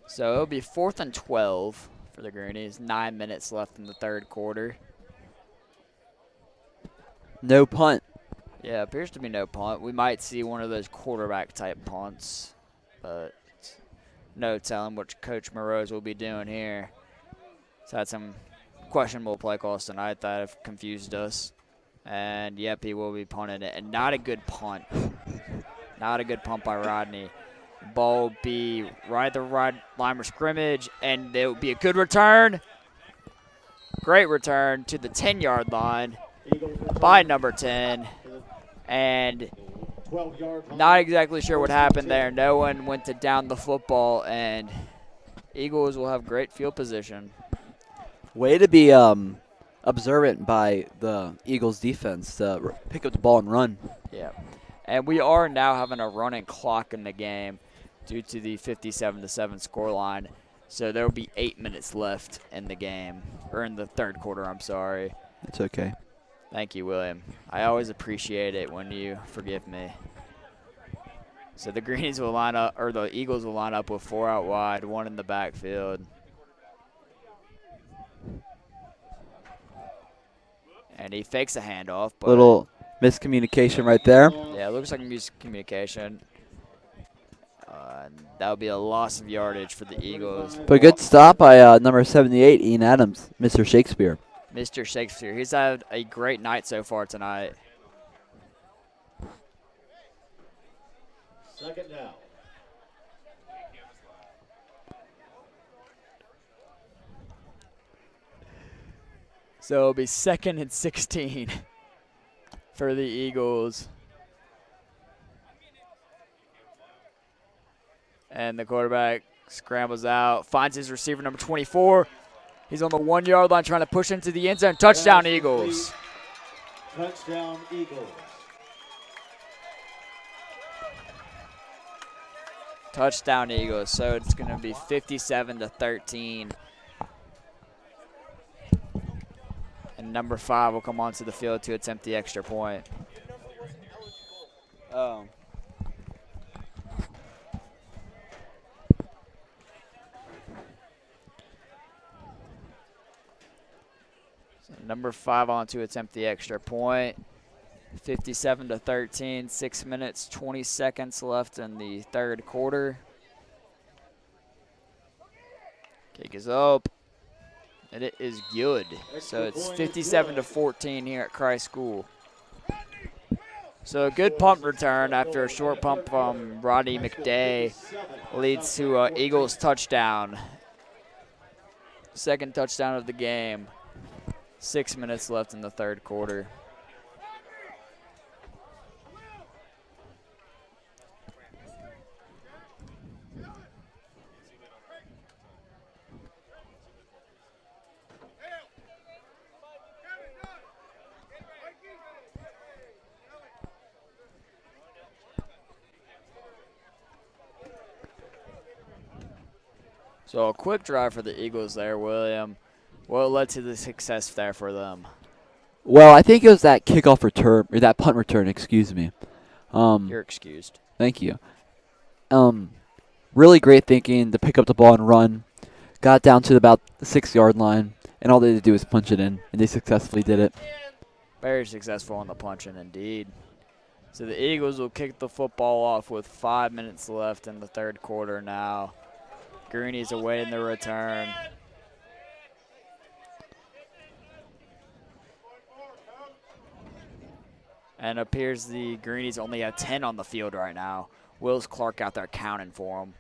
So it'll be 4th and 12 for the Greenies. 9 minutes left in the 3rd quarter. No punt. Yeah, appears to be no punt. We might see one of those quarterback-type punts, but no telling what Coach Moroz will be doing here. He's had some questionable play calls tonight that have confused us. And, yep, he will be punting it. And not a good punt. Not a good punt by Rodney. Ball will be right at the right line of scrimmage, and it will be a good return. Great return to the 10-yard line by number 10. And not exactly sure what happened there. No one went to down the football, and Eagles will have great field position. Way to be observant by the Eagles defense to pick up the ball and run. Yeah. And we are now having a running clock in the game due to the 57-7 scoreline. So there will be 8 minutes left in the game, or in the 3rd quarter, I'm sorry. It's okay. Thank you, William. I always appreciate it when you forgive me. So the Greenies will line up, or the Eagles will line up with 4 out wide, 1 in the backfield. And he fakes a handoff. But little miscommunication right there. yeah, it looks like miscommunication. That would be a loss of yardage for the Eagles. But good stop by number 78, Ian Adams, Mr. Shakespeare. Mr. Shakespeare. He's had a great night so far tonight. 2nd down. So it'll be 2nd and 16 for the Eagles. And the quarterback scrambles out, finds his receiver, number 24. He's on the 1-yard line trying to push into the end zone. Touchdown, Eagles. Touchdown, Eagles. Touchdown, Eagles. So it's going to be 57-13. And number 5 will come onto the field to attempt the extra point. Oh. Number 5 on to attempt the extra point. 57-13, 6 minutes, 20 seconds left in the 3rd quarter. Kick is up, and it is good. So it's 57-14 here at Christ School. So a good punt return after a short pump from Rodney McDay leads to Eagles touchdown. 2nd touchdown of the game. 6 minutes left in the 3rd quarter. So a quick drive for the Eagles there, William. What led to the success there for them? Well, I think it was that kickoff return, or that punt return, excuse me. You're excused. Thank you. Really great thinking to pick up the ball and run. Got down to about the 6-yard line, and all they had to do was punch it in, and they successfully did it. Very successful on the punching indeed. So the Eagles will kick the football off with 5 minutes left in the third quarter now. Greenies awaiting the return. And it appears the Greenies only have 10 on the field right now. Wills Clark out there counting for them.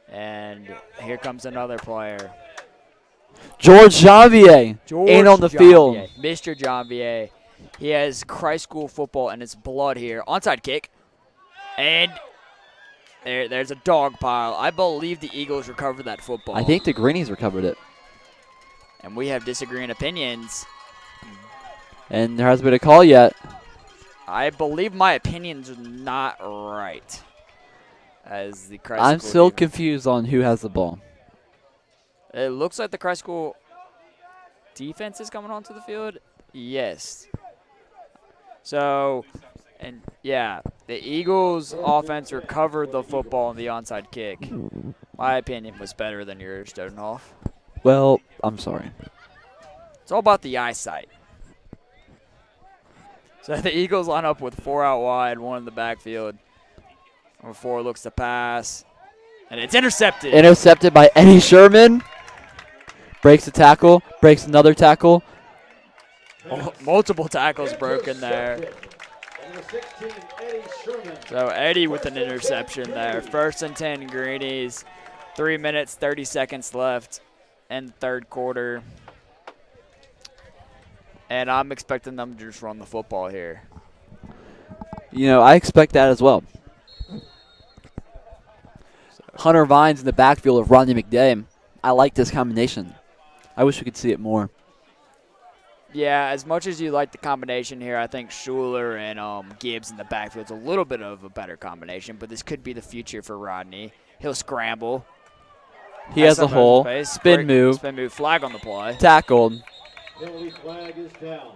And here comes another player. George Janvier ain't on the field. Mr. Janvier. He has Christ School football in his blood here. Onside kick. And there's a dog pile. I believe the Eagles recovered that football. I think the Greenies recovered it. And we have disagreeing opinions. And there hasn't been a call yet. I believe my opinion's not right. As the Christ I'm School still defense. confused on who has the ball. It looks like the Christ School defense is coming onto the field. Yes. So, and yeah, the Eagles offense recovered the football on the onside kick. My opinion was better than yours, Dodenhoff. Well, I'm sorry. It's all about the eyesight. So the Eagles line up with 4 out wide, 1 in the backfield. Number 4 looks to pass, and it's intercepted. Intercepted by Eddie Sherman. Breaks a tackle, breaks another tackle. Multiple tackles broken there. Number 16, Eddie Sherman. So Eddie with an interception there. 1st and 10 Greenies. 3 minutes, 30 seconds left in the third quarter. And I'm expecting them to just run the football here. You know, I expect that as well. Hunter Vines in the backfield of Rodney McDay. I like this combination. I wish we could see it more. Yeah, as much as you like the combination here, I think Schuler and Gibbs in the backfield is a little bit of a better combination, but this could be the future for Rodney. He'll scramble. He has a hole. Spin move. Spin move. Flag on the play. Tackled. Penalty flag is down.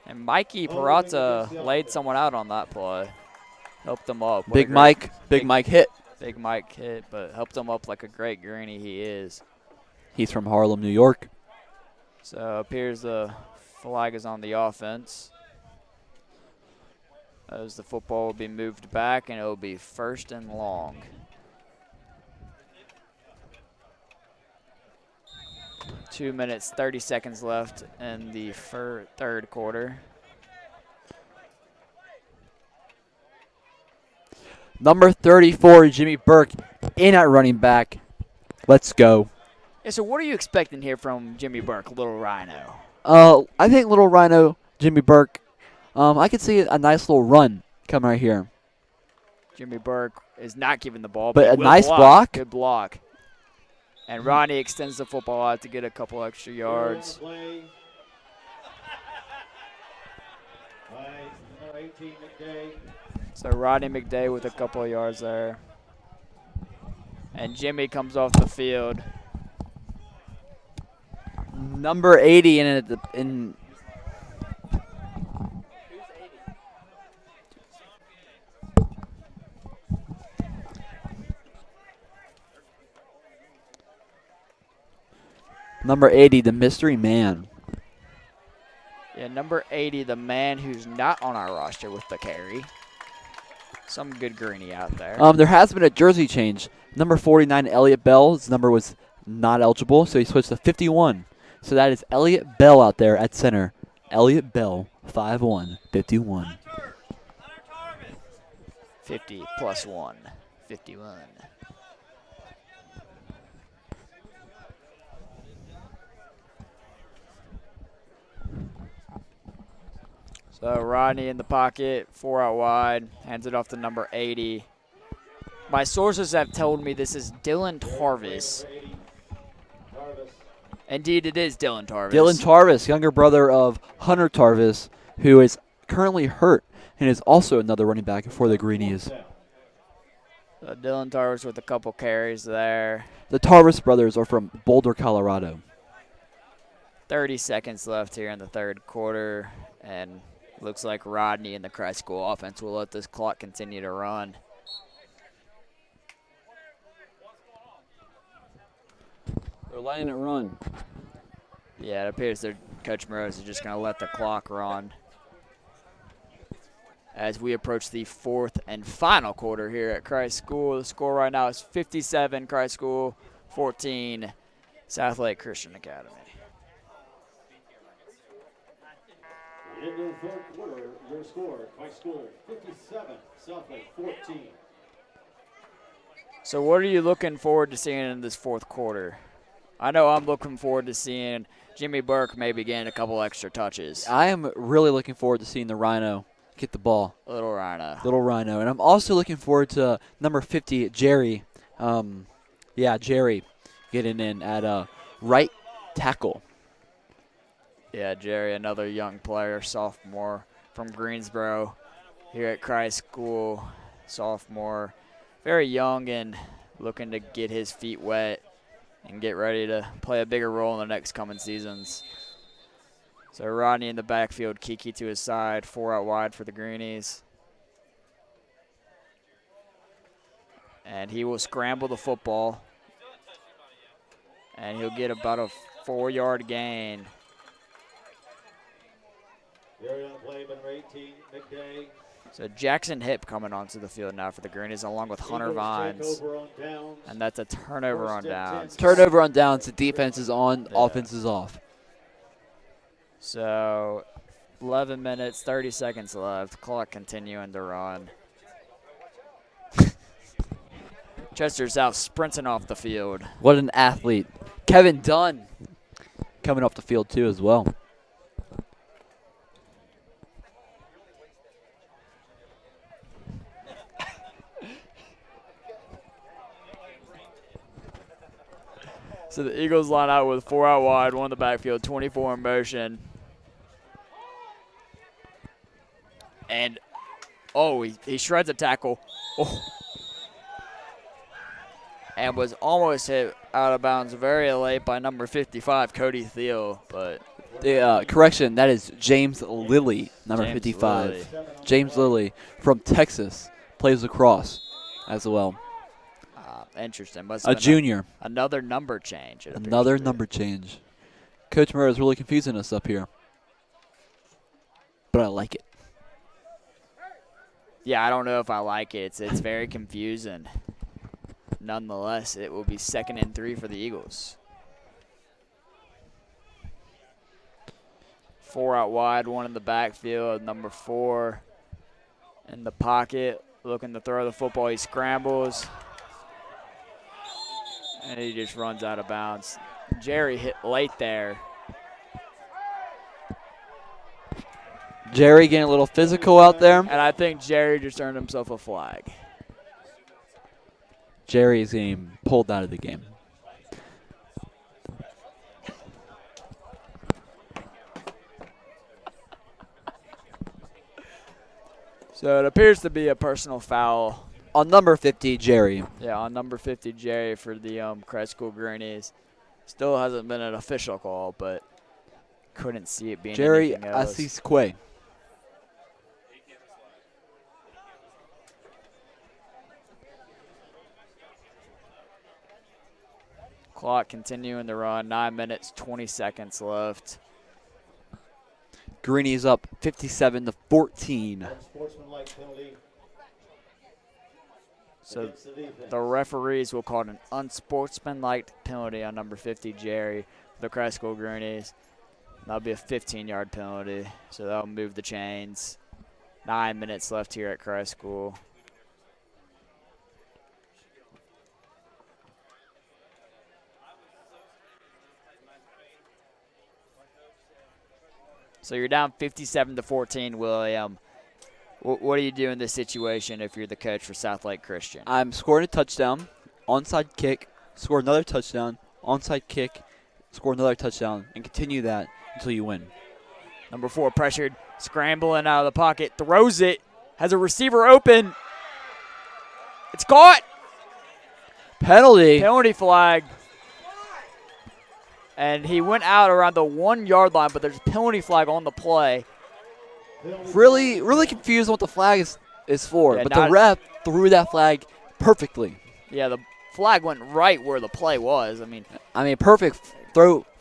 And Mikey Peralta laid someone out on that play. Helped them up. Big Mike hit. Big Mike hit, but helped him up like a great Greenie he is. He's from Harlem, New York. So appears the flag is on the offense. As the football will be moved back, and it will be 1st and long. Two minutes, 30 seconds left in the third quarter. Number 34, Jimmy Burke, in at running back. Let's go. Yeah, so what are you expecting here from Jimmy Burke, Little Rhino? I think Little Rhino, Jimmy Burke, I could see a nice little run coming right here. Jimmy Burke is not giving the ball, But he a will nice block. Good block. And Ronnie extends the football out to get a couple extra yards. Play by number 18, McDay. So Rodney McDay with a couple of yards there. And Jimmy comes off the field. Number 80 in Number 80, the mystery man. Yeah, number 80, the man who's not on our roster with the carry. Some good Greenie out there. There has been a jersey change. Number 49, Elliott Bell, his number was not eligible, so he switched to 51. So that is Elliott Bell out there at center. Elliott Bell, 5'1", 51. 50 plus 1, 51. So Rodney in the pocket, 4 out wide, hands it off to number 80. My sources have told me this is Dylan Tarvis. Indeed, it is Dylan Tarvis. Dylan Tarvis, younger brother of Hunter Tarvis, who is currently hurt and is also another running back for the Greenies. Dylan Tarvis with a couple carries there. The Tarvis brothers are from Boulder, Colorado. 30 seconds left here in the third quarter, and looks like Rodney and the Christ School offense will let this clock continue to run. They're letting it run. Yeah, it appears that Coach Moroz is just going to let the clock run as we approach the fourth and final quarter here at Christ School. The score right now is 57 Christ School, 14 SouthLake Christian Academy. Into the third quarter, your score, Christ School 57, SouthLake 14. So what are you looking forward to seeing in this fourth quarter? I know I'm looking forward to seeing Jimmy Burke maybe getting a couple extra touches. I am really looking forward to seeing the Rhino get the ball. Little Rhino. Little Rhino. And I'm also looking forward to number 50, Jerry. Jerry getting in at right tackle. Yeah, Jerry, another young player, sophomore from Greensboro here at Christ School. Sophomore, very young and looking to get his feet wet and get ready to play a bigger role in the next coming seasons. So Rodney in the backfield, Kiki to his side, 4 out wide for the Greenies. And he will scramble the football. And he'll get about a 4-yard gain. Very on play, number 18, McDay. So Jackson Hip coming onto the field now for the Greenies along with Hunter Vines. And that's a turnover on downs. Turnover on downs. The defense is on, offense is off. So 11 minutes, 30 seconds left. Clock continuing to run. Chester South sprinting off the field. What an athlete. Kevin Dunn coming off the field too as well. So the Eagles line out with 4 out wide, 1 in the backfield, 24 in motion. And, he shreds a tackle. Oh. And was almost hit out of bounds very late by number 55, Cody Thiel. But Correction, that is James Lilly, number James 55. Lilly. James Lilly from Texas, plays lacrosse as well. Interesting. Must A have been junior. Another number change. Another number change. Coach Murray is really confusing us up here. But I like it. Yeah, I don't know if I like it. It's very confusing. Nonetheless, it will be 2nd and 3 for the Eagles. 4 out wide, 1 in the backfield. Number 4 in the pocket, looking to throw the football. He scrambles. And he just runs out of bounds. Jerry hit late there. Jerry getting a little physical out there. And I think Jerry just earned himself a flag. Jerry is getting pulled out of the game. So it appears to be a personal foul. On number 50, Jerry. Yeah, on number 50, Jerry for the Christ School Greenies. Still hasn't been an official call, but couldn't see it being Jerry anything else. Asisque. Clock continuing to run. 9 minutes, 20 seconds left. Greenies up 57-14. Unsportsmanlike penalty. So against the defense. the referees will call it an unsportsmanlike penalty on number 50, Jerry, for the Christ School Greenies. That'll be a 15-yard penalty, so that'll move the chains. 9 minutes left here at Christ School. So you're down 57-14, William. What do you do in this situation if you're the coach for Southlake Christian? I'm scoring a touchdown, onside kick, score another touchdown, onside kick, score another touchdown, and continue that until you win. Number 4 pressured, scrambling out of the pocket, throws it, has a receiver open. It's caught. Penalty. Penalty flag. And he went out around the 1 yard line, but there's a penalty flag on the play. Really confused on what the flag is for. Yeah, but the ref threw that flag perfectly. Yeah, the flag went right where the play was. I mean, perfect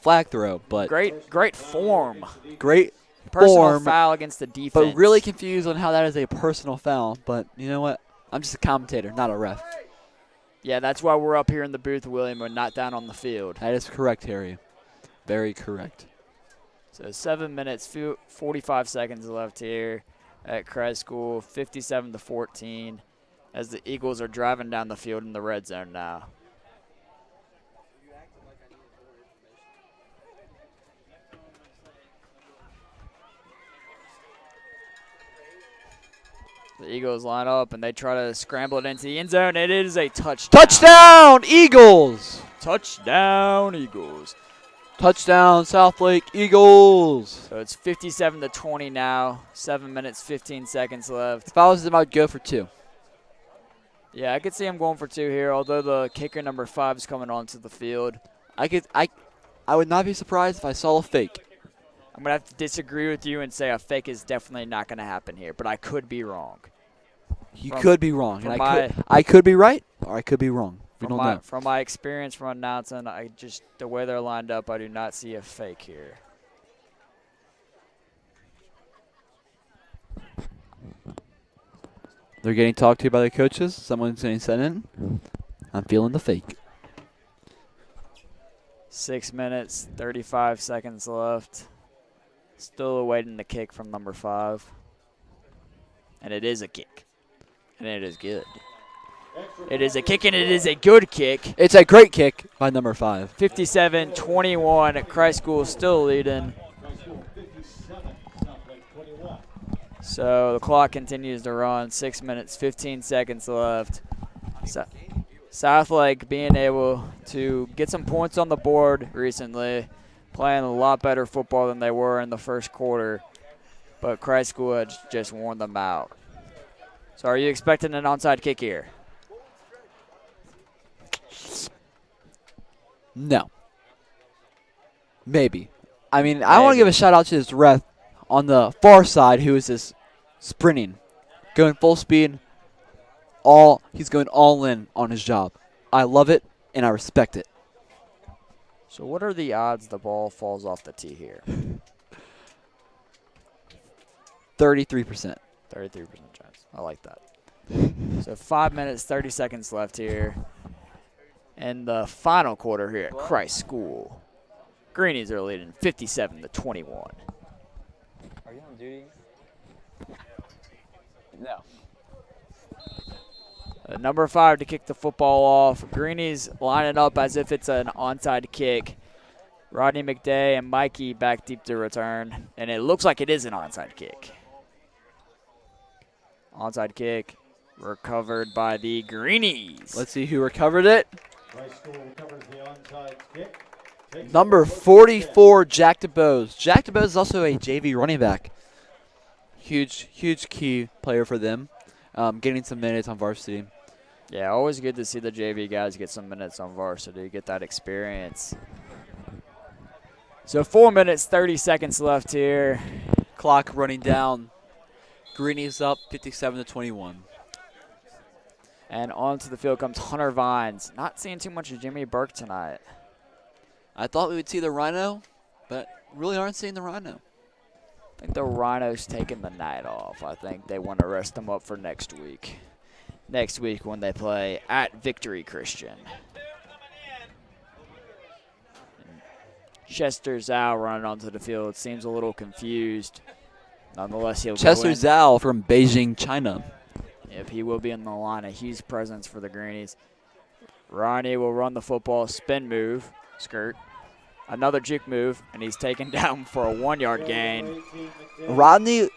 flag throw, but great form. Great Personal form, foul against the defense. but really confused on how that is a personal foul. But you know what? I'm just a commentator, not a ref. Yeah, that's why we're up here in the booth, William, and not down on the field. That is correct, Harry. Very correct. So 7 minutes, 45 seconds left here at Christ School, 57-14, as the Eagles are driving down the field in the red zone now. The Eagles line up, and they try to scramble it into the end zone. It is a touchdown. Touchdown, Eagles! Touchdown, Eagles. Touchdown, SouthLake Eagles! So it's 57-20 now. 7 minutes, 15 seconds left. If I was them, I'd go for 2. Yeah, I could see him going for 2 here, although the kicker number 5 is coming onto the field. I would not be surprised if I saw a fake. I'm going to have to disagree with you and say a fake is definitely not going to happen here, but I could be wrong. You could be wrong, and my- I could be right, or I could be wrong. We don't know. From my experience from announcing, the way they're lined up, I do not see a fake here. They're getting talked to by the coaches. Someone's getting sent in. I'm feeling the fake. 6 minutes, 35 seconds left. Still awaiting the kick from number 5. And it is a kick. And it is good. It is a kick, and it is a good kick. It's a great kick by number 5. 57-21. Christ School still leading. So the clock continues to run. 6 minutes, 15 seconds left. SouthLake being able to get some points on the board recently, playing a lot better football than they were in the first quarter. But Christ School had just worn them out. So are you expecting an onside kick here? No. Maybe. I want to give a shout out to this ref on the far side who is just sprinting, going full speed. He's going all in on his job. I love it and I respect it. So what are the odds the ball falls off the tee here? 33%. 33% chance. I like that. So 5 minutes, 30 seconds left here. And the final quarter here at Christ School. Greenies are leading 57-21. Are you on duty? No. Number 5 to kick the football off. Greenies lining up as if it's an onside kick. Rodney McDay and Mikey back deep to return. And it looks like it is an onside kick. Onside kick recovered by the Greenies. Let's see who recovered it. Christ School recovers the onside kick. Number 44, Jack DeBose. Jack DeBose is also a JV running back. Huge key player for them. Getting some minutes on varsity. Yeah, always good to see the JV guys get some minutes on varsity, get that experience. So 4 minutes, 30 seconds left here. Clock running down. Greenies up 57-21. And onto the field comes Hunter Vines. Not seeing too much of Jimmy Burke tonight. I thought we would see the Rhino, but really aren't seeing the Rhino. I think the Rhinos taking the night off. I think they want to rest them up for next week. Next week when they play at Victory Christian. Chester Zhao running onto the field. Seems a little confused. Nonetheless, he'll Chester go in. Zhao from Beijing, China. Yep, he will be in the line. A huge presence for the Greenies. Ronnie will run the football. Spin move. Skirt. Another juke move, and he's taken down for a 1 yard gain. Rodney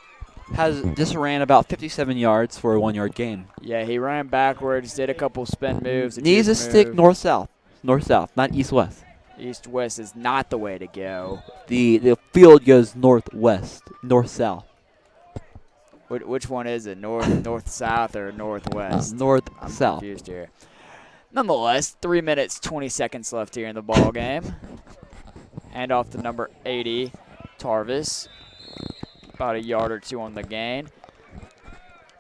has just ran about 57 yards for a 1 yard gain. Yeah, he ran backwards, did a couple spin moves. Needs to stick north-south. North-south, not east-west. East-west is not the way to go. The field goes northwest, north-south. Which one is it? North-south, or northwest? I'm North-south. confused here. Nonetheless, 3 minutes, 20 seconds left here in the ball game. Hand off to number 80, Tarvis. About a yard or two on the gain.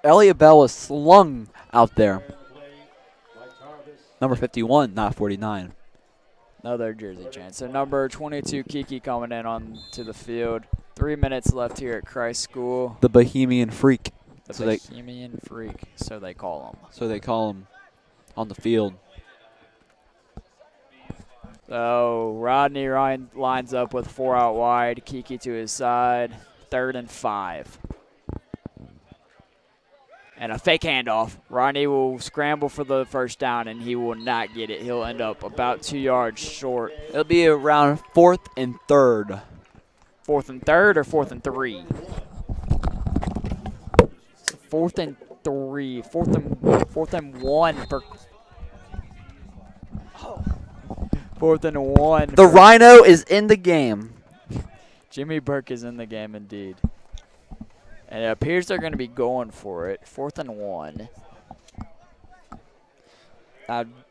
Elliott Bell was slung out there. Fair play by Tarvis. Number 51, not 49. Another jersey change. So number 22, Kiki, coming in onto the field. 3 minutes left here at Christ School. The Bohemian Freak. The So they- Bohemian Freak, so they call him. So they call him on the field. So Rodney Ryan lines up with 4 out wide. Kiki to his side. 3rd and 5. And a fake handoff. Rodney will scramble for the first down, and he will not get it. He'll end up about 2 yards short. It'll be around 4th and 3rd. 4th and 3rd or 4th and 3? So 4th and 3. 4th and 1 for. 4th and 1. The Rhino is in the game. Jimmy Burke is in the game indeed. And it appears they're going to be going for it. 4th and 1.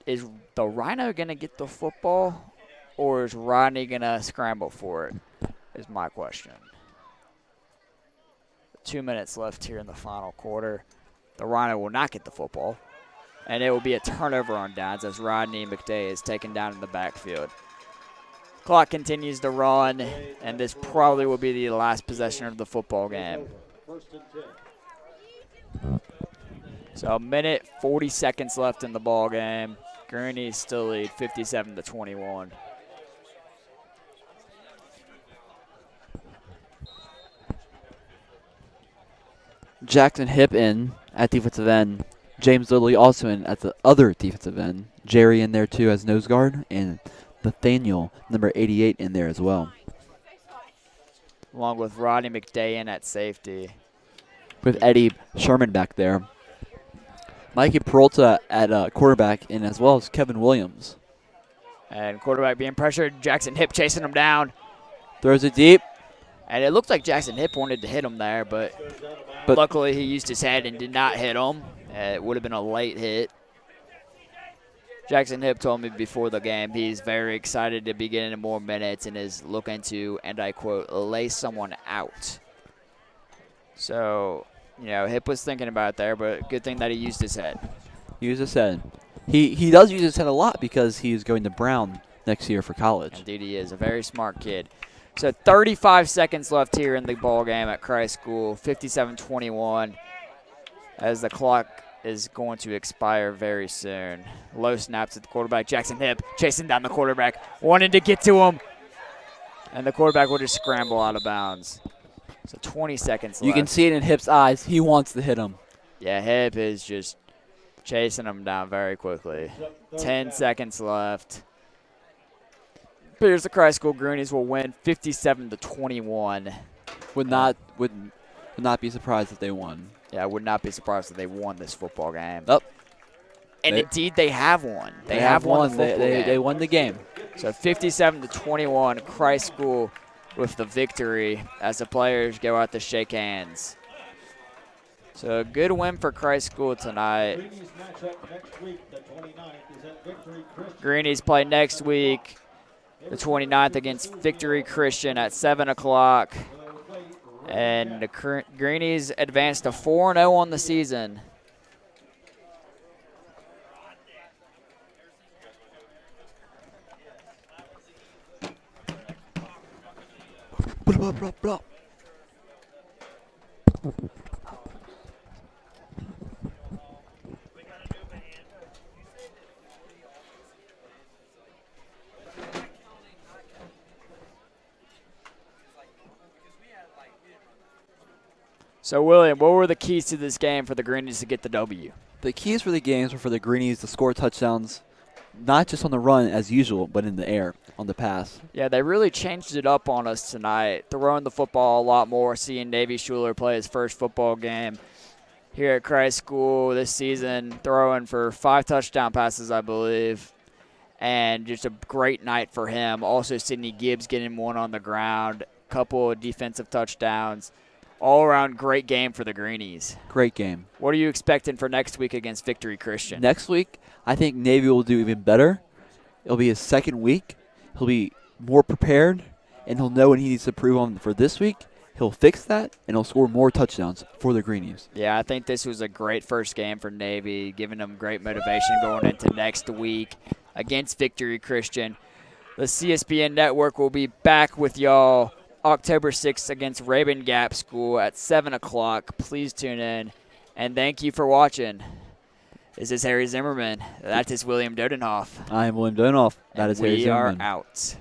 Is the Rhino going to get the football, or is Rodney going to scramble for it, is my question. 2 minutes left here in the final quarter. The Rhino will not get the football, and it will be a turnover on downs as Rodney McDay is taken down in the backfield. Clock continues to run, and this probably will be the last possession of the football game. First and 10. So a minute, 40 seconds left in the ball game. Greenies still lead 57-21. Jackson Hip in at defensive end. James Lilly also in at the other defensive end. Jerry in there too as nose guard, and Nathaniel, number 88, in there as well. Along with Rodney McDay in at safety. With Eddie Sherman back there. Mikey Peralta at quarterback, and as well as Kevin Williams. And quarterback being pressured. Jackson Hip chasing him down. Throws it deep. And it looked like Jackson Hip wanted to hit him there, but luckily he used his head and did not hit him. It would have been a late hit. Jackson Hip told me before the game he's very excited to be getting more minutes and is looking to, and I quote, lay someone out. So, Hip was thinking about it there, but good thing that he used his head. Use his head. He does use his head a lot because he's going to Brown next year for college. Indeed he is. A very smart kid. So 35 seconds left here in the ball game at Christ School. 57-21 as the clock is going to expire very soon. Low snaps at the quarterback. Jackson Hip chasing down the quarterback, wanting to get to him. And the quarterback will just scramble out of bounds. So 20 seconds left. You can see it in Hip's eyes. He wants to hit him. Yeah, Hip is just chasing him down very quickly. 10 seconds left. Appears the Christ School Greenies will win 57-21. Would not be surprised if they won. Yeah, I would not be surprised if they won this football game. Oh. And indeed, they have won. They have won won. the football game. They won the game. So 57-21, Christ School with the victory as the players go out to shake hands. So a good win for Christ School tonight. Greenies matchup next week, the 29th, is at Victory Christian. Greenies play next week, the 29th, against Victory Christian at 7 o'clock. And the Greenies advanced to 4-0 on the season. So, William, what were the keys to this game for the Greenies to get the W? The keys for the games were for the Greenies to score touchdowns, not just on the run as usual, but in the air, on the pass. Yeah, they really changed it up on us tonight, throwing the football a lot more, seeing Navy Schuler play his first football game here at Christ School this season, throwing for 5 touchdown passes, I believe, and just a great night for him. Also, Sidney Gibbs getting one on the ground, couple of defensive touchdowns. all-around great game for the Greenies. Great game. What are you expecting for next week against Victory Christian? Next week, I think Navy will do even better. It'll be his second week. He'll be more prepared, and he'll know what he needs to improve on for this week. He'll fix that, and he'll score more touchdowns for the Greenies. Yeah, I think this was a great first game for Navy, giving them great motivation going into next week against Victory Christian. The CSBN Network will be back with y'all October 6th against Rabun Gap School at 7 o'clock. Please tune in, and thank you for watching. This is Harry Zimmerman. That is William Dodenhoff. I am William Donoff. That is Harry We Zimmerman. are out.